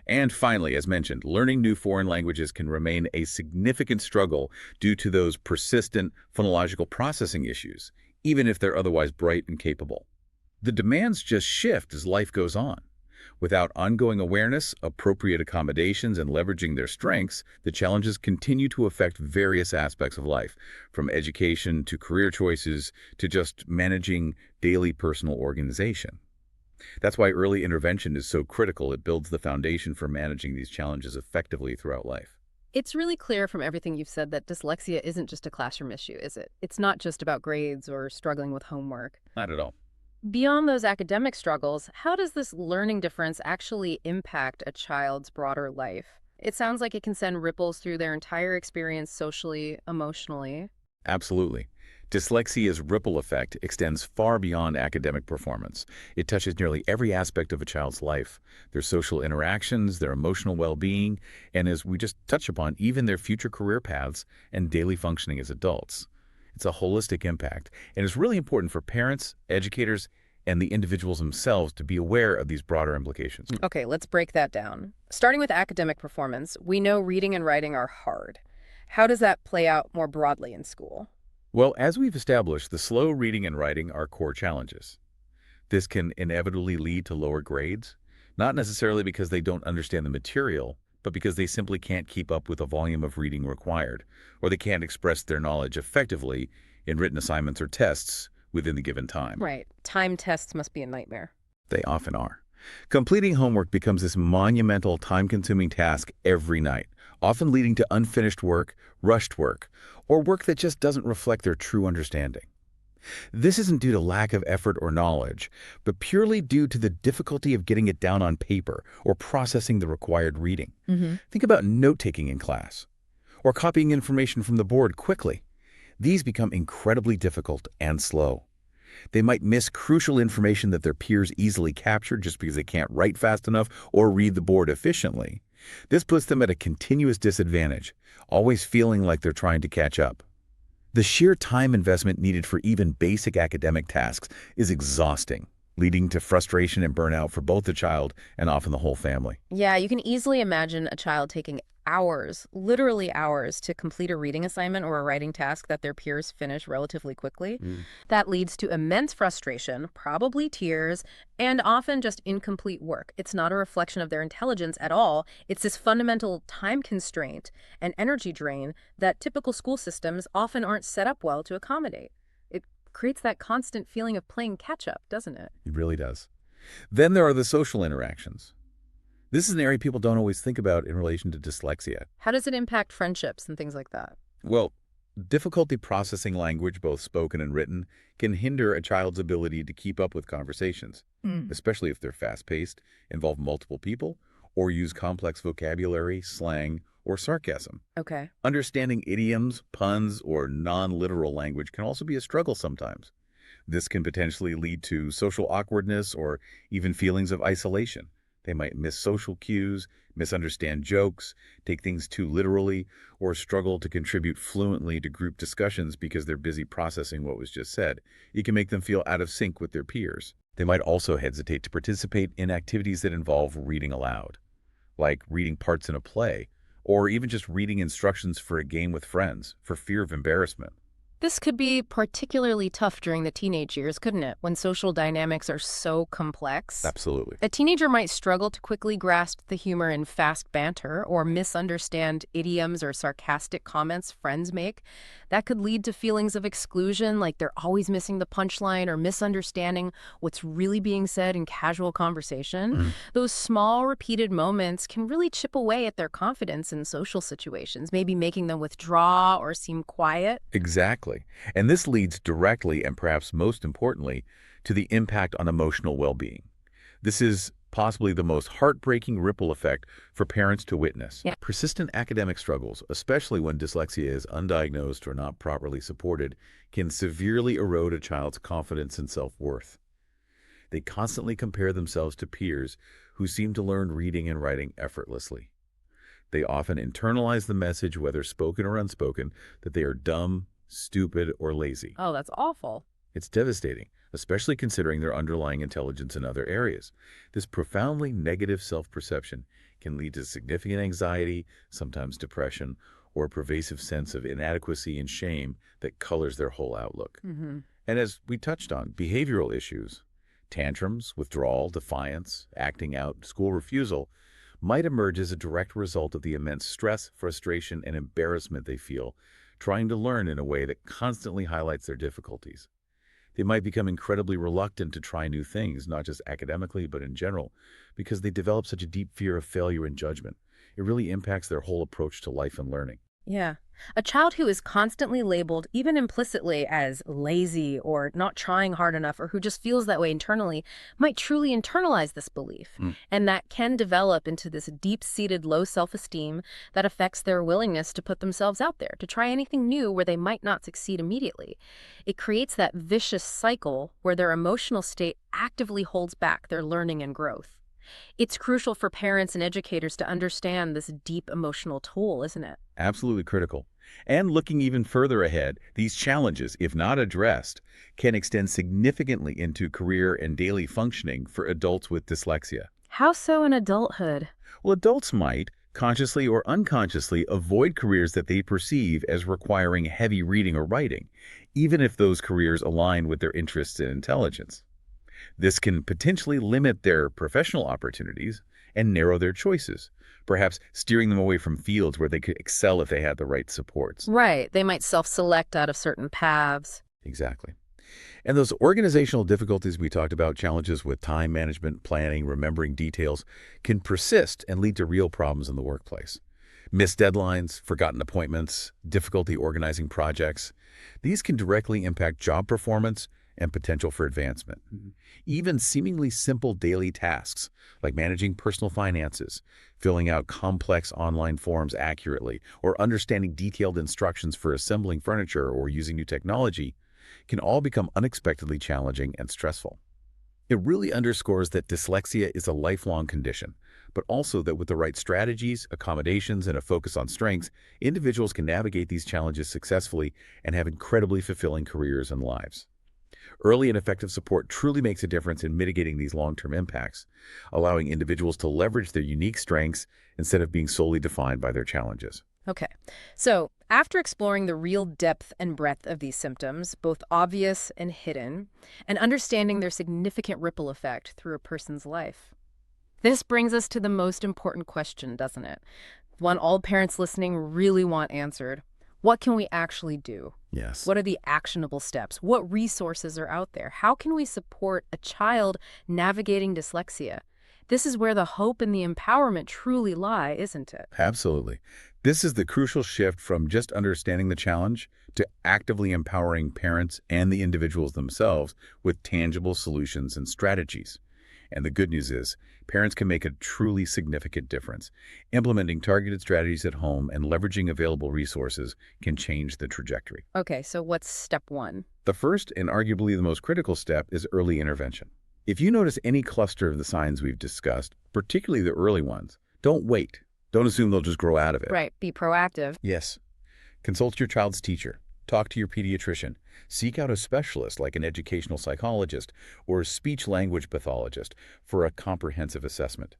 And finally, as mentioned, learning new foreign languages can remain a significant struggle due to those persistent phonological processing issues, even if they're otherwise bright and capable. The demands just shift as life goes on. Without ongoing awareness, appropriate accommodations, and leveraging their strengths, the challenges continue to affect various aspects of life, from education to career choices to just managing daily personal organization. That's why early intervention is so critical. It builds the foundation for managing these challenges effectively throughout life. It's really clear from everything you've said that dyslexia isn't just a classroom issue, is it? It's not just about grades or struggling with homework. Not at all. Beyond those academic struggles, how does this learning difference actually impact a child's broader life? It sounds like it can send ripples through their entire experience socially, emotionally. Absolutely. Dyslexia's ripple effect extends far beyond academic performance. It touches nearly every aspect of a child's life, their social interactions, their emotional well-being, and as we just touched upon, even their future career paths and daily functioning as adults. It's a holistic impact, and it's really important for parents, educators, and the individuals themselves to be aware of these broader implications. Okay, let's break that down. Starting with academic performance, we know reading and writing are hard. How does that play out more broadly in school? Well, as we've established, the slow reading and writing are core challenges. This can inevitably lead to lower grades, not necessarily because they don't understand the material, but because they simply can't keep up with the volume of reading required, or they can't express their knowledge effectively in written assignments or tests within the given time. Right. Time tests must be a nightmare. They often are. Completing homework becomes this monumental, time-consuming task every night, often leading to unfinished work, rushed work, or work that just doesn't reflect their true understanding. This isn't due to lack of effort or knowledge, but purely due to the difficulty of getting it down on paper or processing the required reading. Think about note-taking in class, or copying information from the board quickly. These become incredibly difficult and slow. They might miss crucial information that their peers easily capture just because they can't write fast enough or read the board efficiently. This puts them at a continuous disadvantage, always feeling like they're trying to catch up. The sheer time investment needed for even basic academic tasks is exhausting, leading to frustration and burnout for both the child and often the whole family. Yeah, you can easily imagine a child taking hours, literally hours, to complete a reading assignment or a writing task that their peers finish relatively quickly. Mm. That leads to immense frustration, probably tears, and often just incomplete work. It's not a reflection of their intelligence at all. It's this fundamental time constraint and energy drain that typical school systems often aren't set up well to accommodate. It creates that constant feeling of playing catch up, doesn't it? It really does. Then there are the social interactions. This is an area people don't always think about in relation to dyslexia. How does it impact friendships and things like that? Well, difficulty processing language, both spoken and written, can hinder a child's ability to keep up with conversations, especially if they're fast-paced, involve multiple people, or use complex vocabulary, slang, or sarcasm. Okay. Understanding idioms, puns, or non-literal language can also be a struggle sometimes. This can potentially lead to social awkwardness or even feelings of isolation. They might miss social cues, misunderstand jokes, take things too literally, or struggle to contribute fluently to group discussions because they're busy processing what was just said. It can make them feel out of sync with their peers. They might also hesitate to participate in activities that involve reading aloud, like reading parts in a play, or even just reading instructions for a game with friends, for fear of embarrassment. This could be particularly tough during the teenage years, couldn't it, when social dynamics are so complex? Absolutely. A teenager might struggle to quickly grasp the humor in fast banter or misunderstand idioms or sarcastic comments friends make. That could lead to feelings of exclusion, like they're always missing the punchline or misunderstanding what's really being said in casual conversation. Mm. Those small, repeated moments can really chip away at their confidence in social situations, maybe making them withdraw or seem quiet. Exactly. And this leads directly and perhaps most importantly to the impact on emotional well-being. This is possibly the most heartbreaking ripple effect for parents to witness. Yeah. Persistent academic struggles, especially when dyslexia is undiagnosed or not properly supported, can severely erode a child's confidence and self-worth. They constantly compare themselves to peers who seem to learn reading and writing effortlessly. They often internalize the message, whether spoken or unspoken, that they are dumb, stupid, or lazy. Oh, that's awful. It's devastating, especially considering their underlying intelligence in other areas. This profoundly negative self-perception can lead to significant anxiety, sometimes depression, or a pervasive sense of inadequacy and shame that colors their whole outlook. Mm-hmm. And as we touched on, behavioral issues, tantrums, withdrawal, defiance, acting out, school refusal, might emerge as a direct result of the immense stress, frustration, and embarrassment they feel trying to learn in a way that constantly highlights their difficulties. They might become incredibly reluctant to try new things, not just academically, but in general, because they develop such a deep fear of failure and judgment. It really impacts their whole approach to life and learning. Yeah. A child who is constantly labeled, even implicitly, as lazy or not trying hard enough, or who just feels that way internally, might truly internalize this belief. And that can develop into this deep-seated low self-esteem that affects their willingness to put themselves out there, to try anything new where they might not succeed immediately. It creates that vicious cycle where their emotional state actively holds back their learning and growth. It's crucial for parents and educators to understand this deep emotional toll, isn't it? Absolutely critical. And looking even further ahead, these challenges, if not addressed, can extend significantly into career and daily functioning for adults with dyslexia. How so in adulthood? Well, adults might, consciously or unconsciously, avoid careers that they perceive as requiring heavy reading or writing, even if those careers align with their interests and intelligence. This can potentially limit their professional opportunities and narrow their choices, perhaps steering them away from fields where they could excel if they had the right supports. Right. They might self-select out of certain paths. Exactly. And those organizational difficulties we talked about, challenges with time management, planning, remembering details, can persist and lead to real problems in the workplace. Missed deadlines, forgotten appointments, difficulty organizing projects. These can directly impact job performance and potential for advancement. Even seemingly simple daily tasks, like managing personal finances, filling out complex online forms accurately, or understanding detailed instructions for assembling furniture or using new technology, can all become unexpectedly challenging and stressful. It really underscores that dyslexia is a lifelong condition, but also that with the right strategies, accommodations, and a focus on strengths, individuals can navigate these challenges successfully and have incredibly fulfilling careers and lives. Early and effective support truly makes a difference in mitigating these long-term impacts, allowing individuals to leverage their unique strengths instead of being solely defined by their challenges. Okay, so after exploring the real depth and breadth of these symptoms, both obvious and hidden, and understanding their significant ripple effect through a person's life, this brings us to the most important question, doesn't it? One all parents listening really want answered. What can we actually do? Yes. What are the actionable steps? What resources are out there? How can we support a child navigating dyslexia? This is where the hope and the empowerment truly lie, isn't it? Absolutely. This is the crucial shift from just understanding the challenge to actively empowering parents and the individuals themselves with tangible solutions and strategies. And the good news is, parents can make a truly significant difference. Implementing targeted strategies at home and leveraging available resources can change the trajectory. Okay, so what's step one? The first and arguably the most critical step is early intervention. If you notice any cluster of the signs we've discussed, particularly the early ones, don't wait. Don't assume they'll just grow out of it. Right, be proactive. Yes. Consult your child's teacher. Talk to your pediatrician. Seek out a specialist like an educational psychologist or a speech-language pathologist for a comprehensive assessment.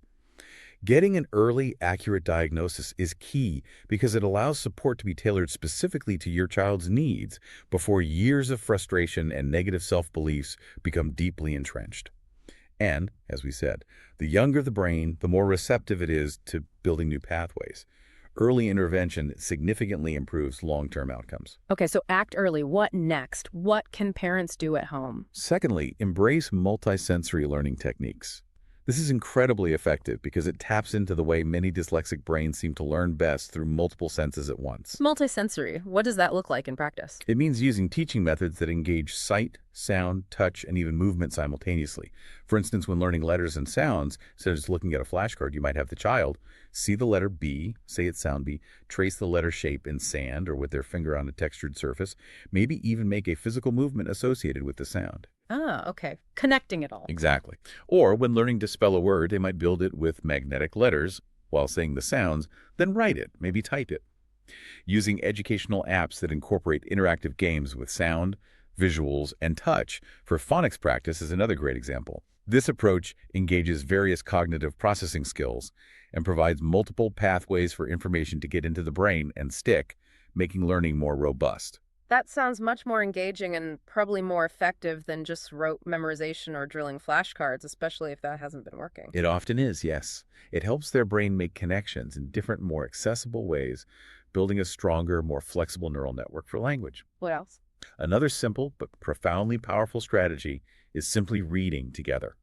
Getting an early, accurate diagnosis is key because it allows support to be tailored specifically to your child's needs before years of frustration and negative self-beliefs become deeply entrenched. And, as we said, the younger the brain, the more receptive it is to building new pathways. Early intervention significantly improves long-term outcomes. Okay, so act early. What next? What can parents do at home? Secondly, embrace multisensory learning techniques. This is incredibly effective because it taps into the way many dyslexic brains seem to learn best through multiple senses at once. Multisensory. What does that look like in practice? It means using teaching methods that engage sight, sound, touch, and even movement simultaneously. For instance, when learning letters and sounds, instead of just looking at a flashcard, you might have the child see the letter B, say its sound B, trace the letter shape in sand or with their finger on a textured surface, maybe even make a physical movement associated with the sound. Ah, okay. Connecting it all. Exactly. Or when learning to spell a word, they might build it with magnetic letters while saying the sounds, then write it, maybe type it. Using educational apps that incorporate interactive games with sound, visuals, and touch for phonics practice is another great example. This approach engages various cognitive processing skills and provides multiple pathways for information to get into the brain and stick, making learning more robust. That sounds much more engaging and probably more effective than just rote memorization or drilling flashcards, especially if that hasn't been working. It often is, yes. It helps their brain make connections in different, more accessible ways, building a stronger, more flexible neural network for language. What else? Another simple but profoundly powerful strategy is simply reading together.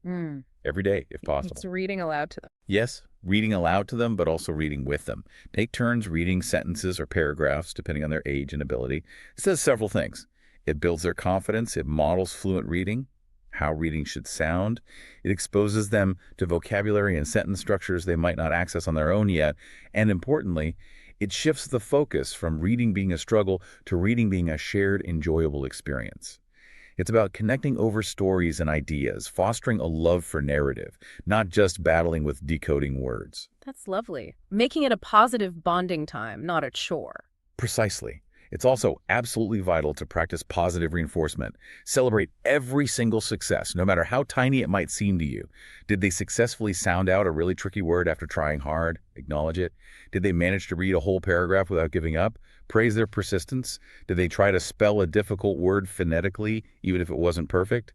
Every day, if possible. It's reading aloud to them. Yes, reading aloud to them, but also reading with them. Take turns reading sentences or paragraphs, depending on their age and ability. This does several things. It builds their confidence. It models fluent reading, how reading should sound. It exposes them to vocabulary and sentence structures they might not access on their own yet. And importantly, it shifts the focus from reading being a struggle to reading being a shared, enjoyable experience. It's about connecting over stories and ideas, fostering a love for narrative, not just battling with decoding words. That's lovely. Making it a positive bonding time, not a chore. Precisely. It's also absolutely vital to practice positive reinforcement. Celebrate every single success, no matter how tiny it might seem to you. Did they successfully sound out a really tricky word after trying hard? Acknowledge it. Did they manage to read a whole paragraph without giving up? Praise their persistence. Did they try to spell a difficult word phonetically, even if it wasn't perfect?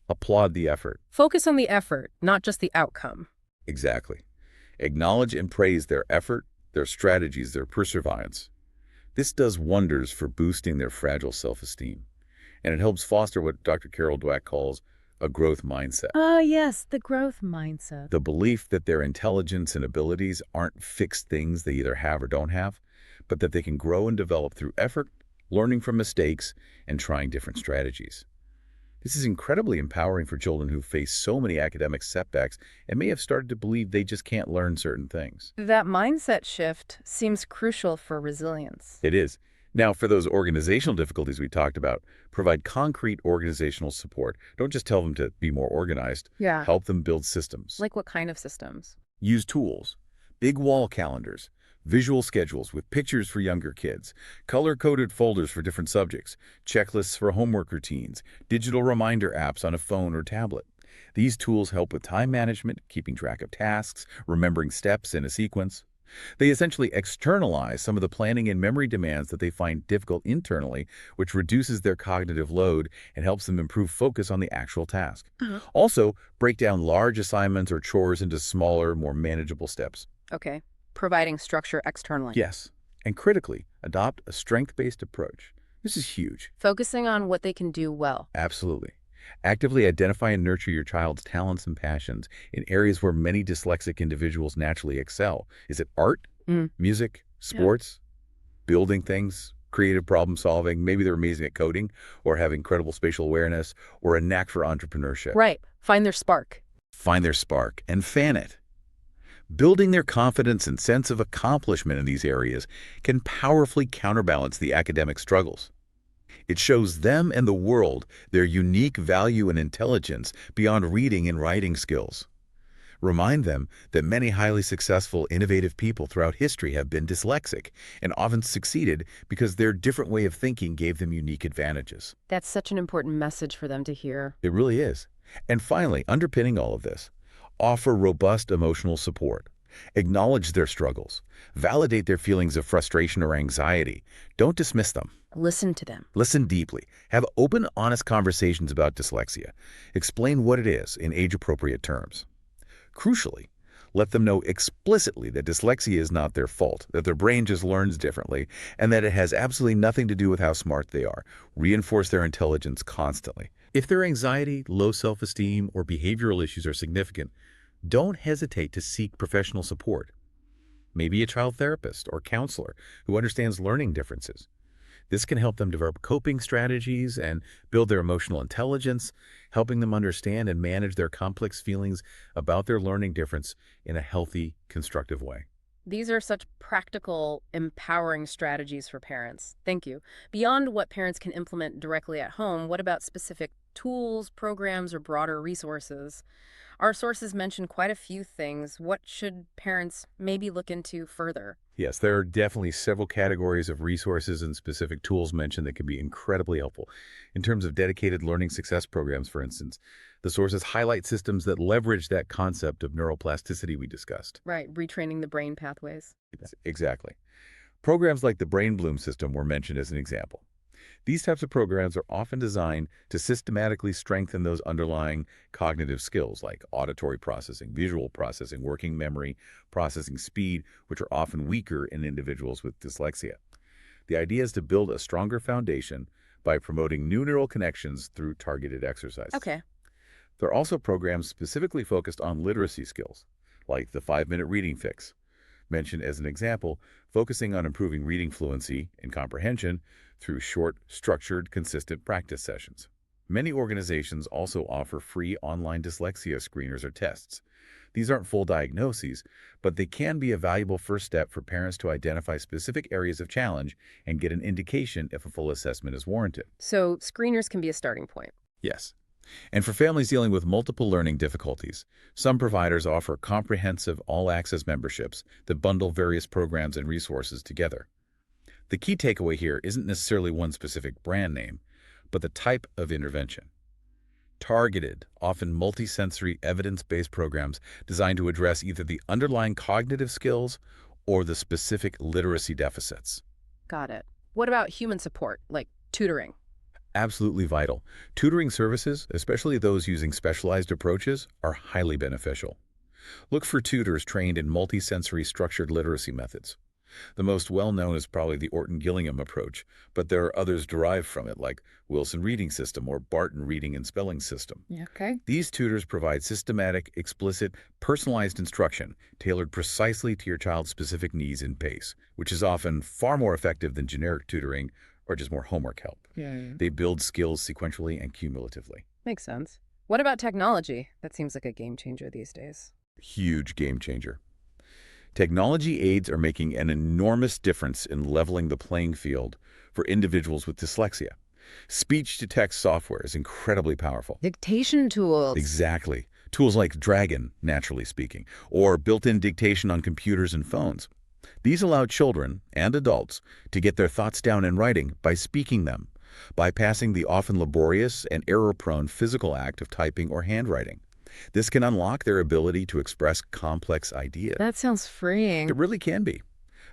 Applaud the effort. Focus on the effort, not just the outcome. Exactly. Acknowledge and praise their effort, their strategies, their perseverance. This does wonders for boosting their fragile self-esteem, and it helps foster what Dr. Carol Dweck calls a growth mindset. Ah, yes, the growth mindset. The belief that their intelligence and abilities aren't fixed things they either have or don't have, but that they can grow and develop through effort, learning from mistakes, and trying different strategies. This is incredibly empowering for children who face so many academic setbacks and may have started to believe they just can't learn certain things. That mindset shift seems crucial for resilience. It is. Now, for those organizational difficulties we talked about, provide concrete organizational support. Don't just tell them to be more organized. Yeah. Help them build systems. Like what kind of systems? Use tools, big wall calendars, visual schedules with pictures for younger kids, color-coded folders for different subjects, checklists for homework routines, digital reminder apps on a phone or tablet. These tools help with time management, keeping track of tasks, remembering steps in a sequence. They essentially externalize some of the planning and memory demands that they find difficult internally, which reduces their cognitive load and helps them improve focus on the actual task. Uh-huh. Also, break down large assignments or chores into smaller, more manageable steps. Okay. Providing structure externally. Yes, and critically, adopt a strength-based approach. This is huge. Focusing on what they can do well. Absolutely. Actively identify and nurture your child's talents and passions in areas where many dyslexic individuals naturally excel. Is it art, Mm. music, Yeah. sports, building things, creative problem solving? Maybe they're amazing at coding or have incredible spatial awareness or a knack for entrepreneurship. Right. Find their spark. Find their spark and fan it. Building their confidence and sense of accomplishment in these areas can powerfully counterbalance the academic struggles. It shows them and the world their unique value and intelligence beyond reading and writing skills. Remind them that many highly successful, innovative people throughout history have been dyslexic and often succeeded because their different way of thinking gave them unique advantages. That's such an important message for them to hear. It really is. And finally, underpinning all of this, offer robust emotional support. Acknowledge their struggles. Validate their feelings of frustration or anxiety. Don't dismiss them. Listen to them. Listen deeply. Have open, honest conversations about dyslexia. Explain what it is in age-appropriate terms. Crucially, let them know explicitly that dyslexia is not their fault, that their brain just learns differently, and that it has absolutely nothing to do with how smart they are. Reinforce their intelligence constantly. If their anxiety, low self-esteem, or behavioral issues are significant, don't hesitate to seek professional support. Maybe a child therapist or counselor who understands learning differences. This can help them develop coping strategies and build their emotional intelligence, helping them understand and manage their complex feelings about their learning difference in a healthy, constructive way. These are such practical, empowering strategies for parents. Thank you. Beyond what parents can implement directly at home, what about specific tools, programs, or broader resources? Our sources mention quite a few things. What should parents maybe look into further? Yes, there are definitely several categories of resources and specific tools mentioned that can be incredibly helpful. In terms of dedicated learning success programs, for instance, the sources highlight systems that leverage that concept of neuroplasticity we discussed. Right, retraining the brain pathways. Exactly. Programs like the Brain Bloom system were mentioned as an example. These types of programs are often designed to systematically strengthen those underlying cognitive skills like auditory processing, visual processing, working memory, processing speed, which are often weaker in individuals with dyslexia. The idea is to build a stronger foundation by promoting new neural connections through targeted exercises. Okay. There are also programs specifically focused on literacy skills, like the 5-minute reading fix, mentioned as an example, focusing on improving reading fluency and comprehension through short, structured, consistent practice sessions. Many organizations also offer free online dyslexia screeners or tests. These aren't full diagnoses, but they can be a valuable first step for parents to identify specific areas of challenge and get an indication if a full assessment is warranted. So screeners can be a starting point. Yes. And for families dealing with multiple learning difficulties, some providers offer comprehensive all-access memberships that bundle various programs and resources together. The key takeaway here isn't necessarily one specific brand name, but the type of intervention. Targeted, often multisensory, evidence-based programs designed to address either the underlying cognitive skills or the specific literacy deficits. Got it. What about human support, like tutoring? Absolutely vital. Tutoring services, especially those using specialized approaches, are highly beneficial. Look for tutors trained in multisensory structured literacy methods. The most well-known is probably the Orton-Gillingham approach, but there are others derived from it like Wilson Reading System or Barton Reading and Spelling System. Okay. These tutors provide systematic, explicit, personalized instruction tailored precisely to your child's specific needs and pace, which is often far more effective than generic tutoring or just more homework help. Yeah. They build skills sequentially and cumulatively. Makes sense. What about technology? That seems like a game changer these days. Huge game changer. Technology aids are making an enormous difference in leveling the playing field for individuals with dyslexia. Speech-to-text software is incredibly powerful. Dictation tools. Exactly. Tools like Dragon, naturally speaking, or built-in dictation on computers and phones. These allow children and adults to get their thoughts down in writing by speaking them, bypassing the often laborious and error-prone physical act of typing or handwriting. This can unlock their ability to express complex ideas. That sounds It freeing. really can be.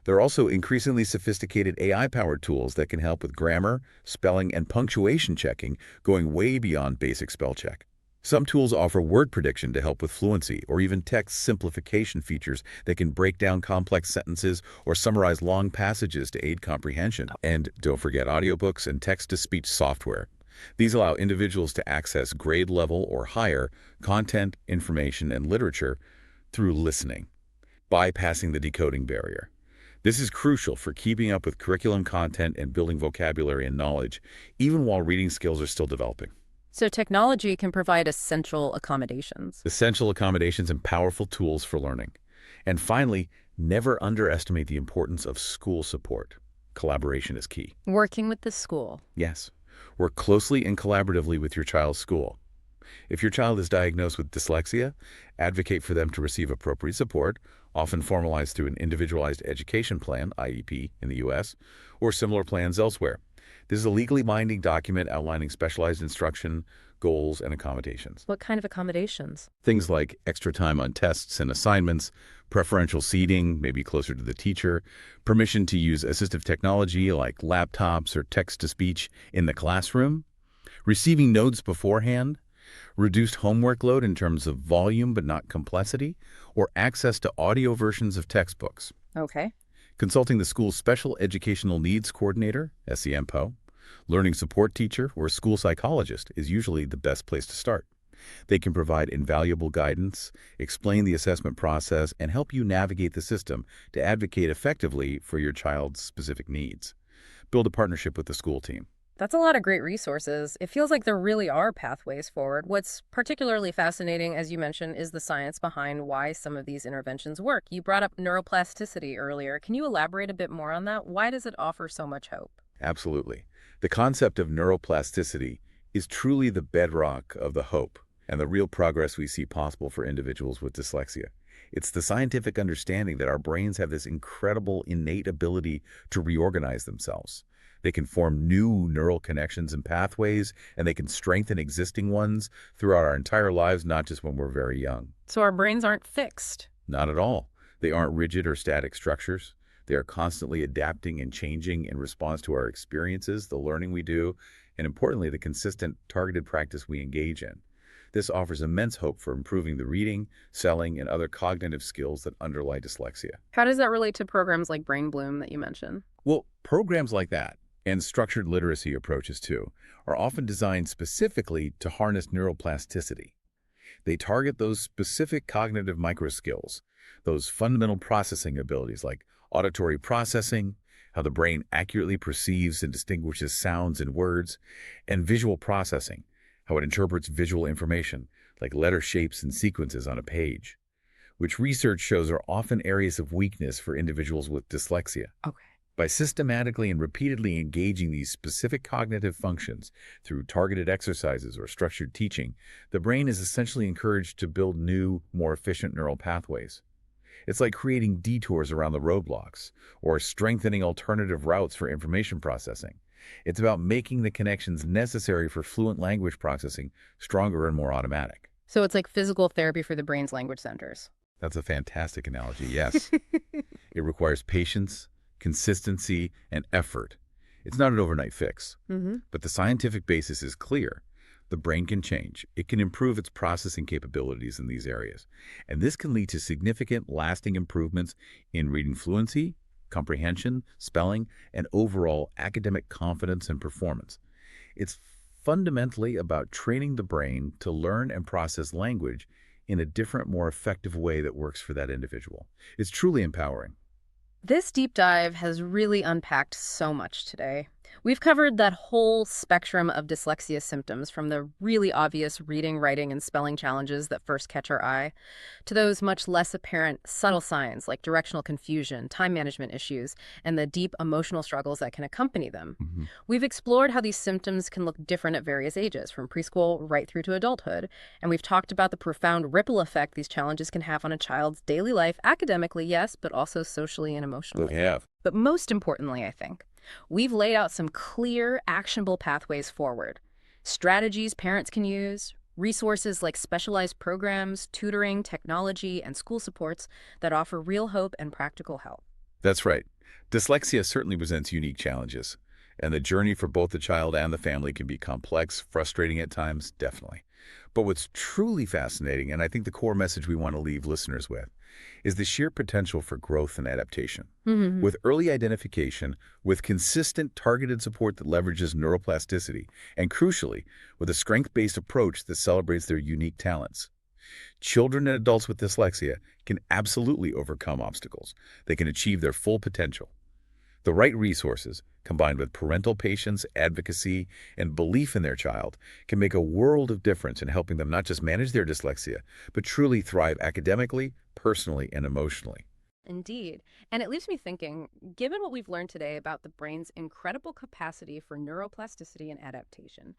There are also increasingly sophisticated AI-powered tools that can help with grammar, spelling, and punctuation checking, going way beyond basic spell check. Some tools offer word prediction to help with fluency, or even text simplification features that can break down complex sentences or summarize long passages to aid comprehension. And don't forget audiobooks and text-to-speech software. These allow individuals to access grade level or higher content, information, and literature through listening, bypassing the decoding barrier. This is crucial for keeping up with curriculum content and building vocabulary and knowledge, even while reading skills are still developing. So technology can provide essential accommodations. Essential accommodations and powerful tools for learning. And finally, never underestimate the importance of school support. Collaboration is key. Working with the school. Yes, work closely and collaboratively with your child's school. If your child is diagnosed with dyslexia, advocate for them to receive appropriate support, often formalized through an individualized education plan, IEP, in the U.S., or similar plans elsewhere. This is a legally binding document outlining specialized instruction, goals, and accommodations. What kind of accommodations? Things like extra time on tests and assignments, preferential seating, maybe closer to the teacher, permission to use assistive technology like laptops or text-to-speech in the classroom, receiving notes beforehand, reduced homework load in terms of volume but not complexity, or access to audio versions of textbooks. Okay. Consulting the school's Special Educational Needs Coordinator, SEMPO, learning support teacher, or school psychologist is usually the best place to start. They can provide invaluable guidance, explain the assessment process, and help you navigate the system to advocate effectively for your child's specific needs. Build a partnership with the school team. That's a lot of great resources. It feels like there really are pathways forward. What's particularly fascinating, as you mentioned, is the science behind why some of these interventions work. You brought up neuroplasticity earlier. Can you elaborate a bit more on that? Why does it offer so much hope? Absolutely. The concept of neuroplasticity is truly the bedrock of the hope and the real progress we see possible for individuals with dyslexia. It's the scientific understanding that our brains have this incredible innate ability to reorganize themselves. They can form new neural connections and pathways, and they can strengthen existing ones throughout our entire lives, not just when we're very young. So our brains aren't fixed. Not at all. They aren't rigid or static structures. They are constantly adapting and changing in response to our experiences, the learning we do, and importantly, the consistent, targeted practice we engage in. This offers immense hope for improving the reading, spelling, and other cognitive skills that underlie dyslexia. How does that relate to programs like Brain Bloom that you mentioned? Well, programs like that, and structured literacy approaches too, are often designed specifically to harness neuroplasticity. They target those specific cognitive microskills, those fundamental processing abilities like auditory processing, how the brain accurately perceives and distinguishes sounds and words, and visual processing, how it interprets visual information, like letter shapes and sequences on a page, which research shows are often areas of weakness for individuals with dyslexia. Okay. By systematically and repeatedly engaging these specific cognitive functions through targeted exercises or structured teaching, the brain is essentially encouraged to build new, more efficient neural pathways. It's like creating detours around the roadblocks or strengthening alternative routes for information processing. It's about making the connections necessary for fluent language processing stronger and more automatic. So it's like physical therapy for the brain's language centers. That's a fantastic analogy, yes. It requires patience, consistency, and effort. It's not an overnight fix, but the scientific basis is clear. The brain can change. It can improve its processing capabilities in these areas. And this can lead to significant, lasting improvements in reading fluency, comprehension, spelling, and overall academic confidence and performance. It's fundamentally about training the brain to learn and process language in a different, more effective way that works for that individual. It's truly empowering. This deep dive has really unpacked so much today. We've covered that whole spectrum of dyslexia symptoms, from the really obvious reading, writing, and spelling challenges that first catch our eye, to those much less apparent subtle signs like directional confusion, time management issues, and the deep emotional struggles that can accompany them. Hmm. We've explored how these symptoms can look different at various ages, from preschool right through to adulthood, and we've talked about the profound ripple effect these challenges can have on a child's daily life, academically, yes, but also socially and We emotionally. have. But most importantly, I think, we've laid out some clear, actionable pathways forward. Strategies parents can use, resources like specialized programs, tutoring, technology, and school supports that offer real hope and practical help. That's right. Dyslexia certainly presents unique challenges, and the journey for both the child and the family can be complex, frustrating at times, definitely. But what's truly fascinating, and I think the core message we want to leave listeners with, is the sheer potential for growth and adaptation. Mhm. With early identification, with consistent targeted support that leverages neuroplasticity, and crucially, with a strength-based approach that celebrates their unique talents. Children and adults with dyslexia can absolutely overcome obstacles. They can achieve their full potential. The right resources, combined with parental patience, advocacy, and belief in their child, can make a world of difference in helping them not just manage their dyslexia, but truly thrive academically, personally, and emotionally. Indeed. And it leaves me thinking, given what we've learned today about the brain's incredible capacity for neuroplasticity and adaptation,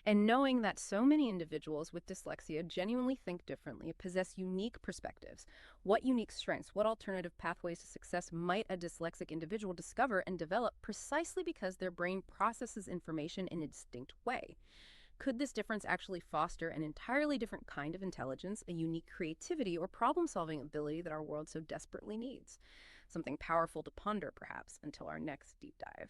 and knowing that so many individuals with dyslexia genuinely think differently, possess unique perspectives, what unique strengths, what alternative pathways to success might a dyslexic individual discover and develop precisely because their brain processes information in a distinct way? Could this difference actually foster an entirely different kind of intelligence, a unique creativity or problem solving ability that our world so desperately needs? Something powerful to ponder, perhaps, until our next deep dive.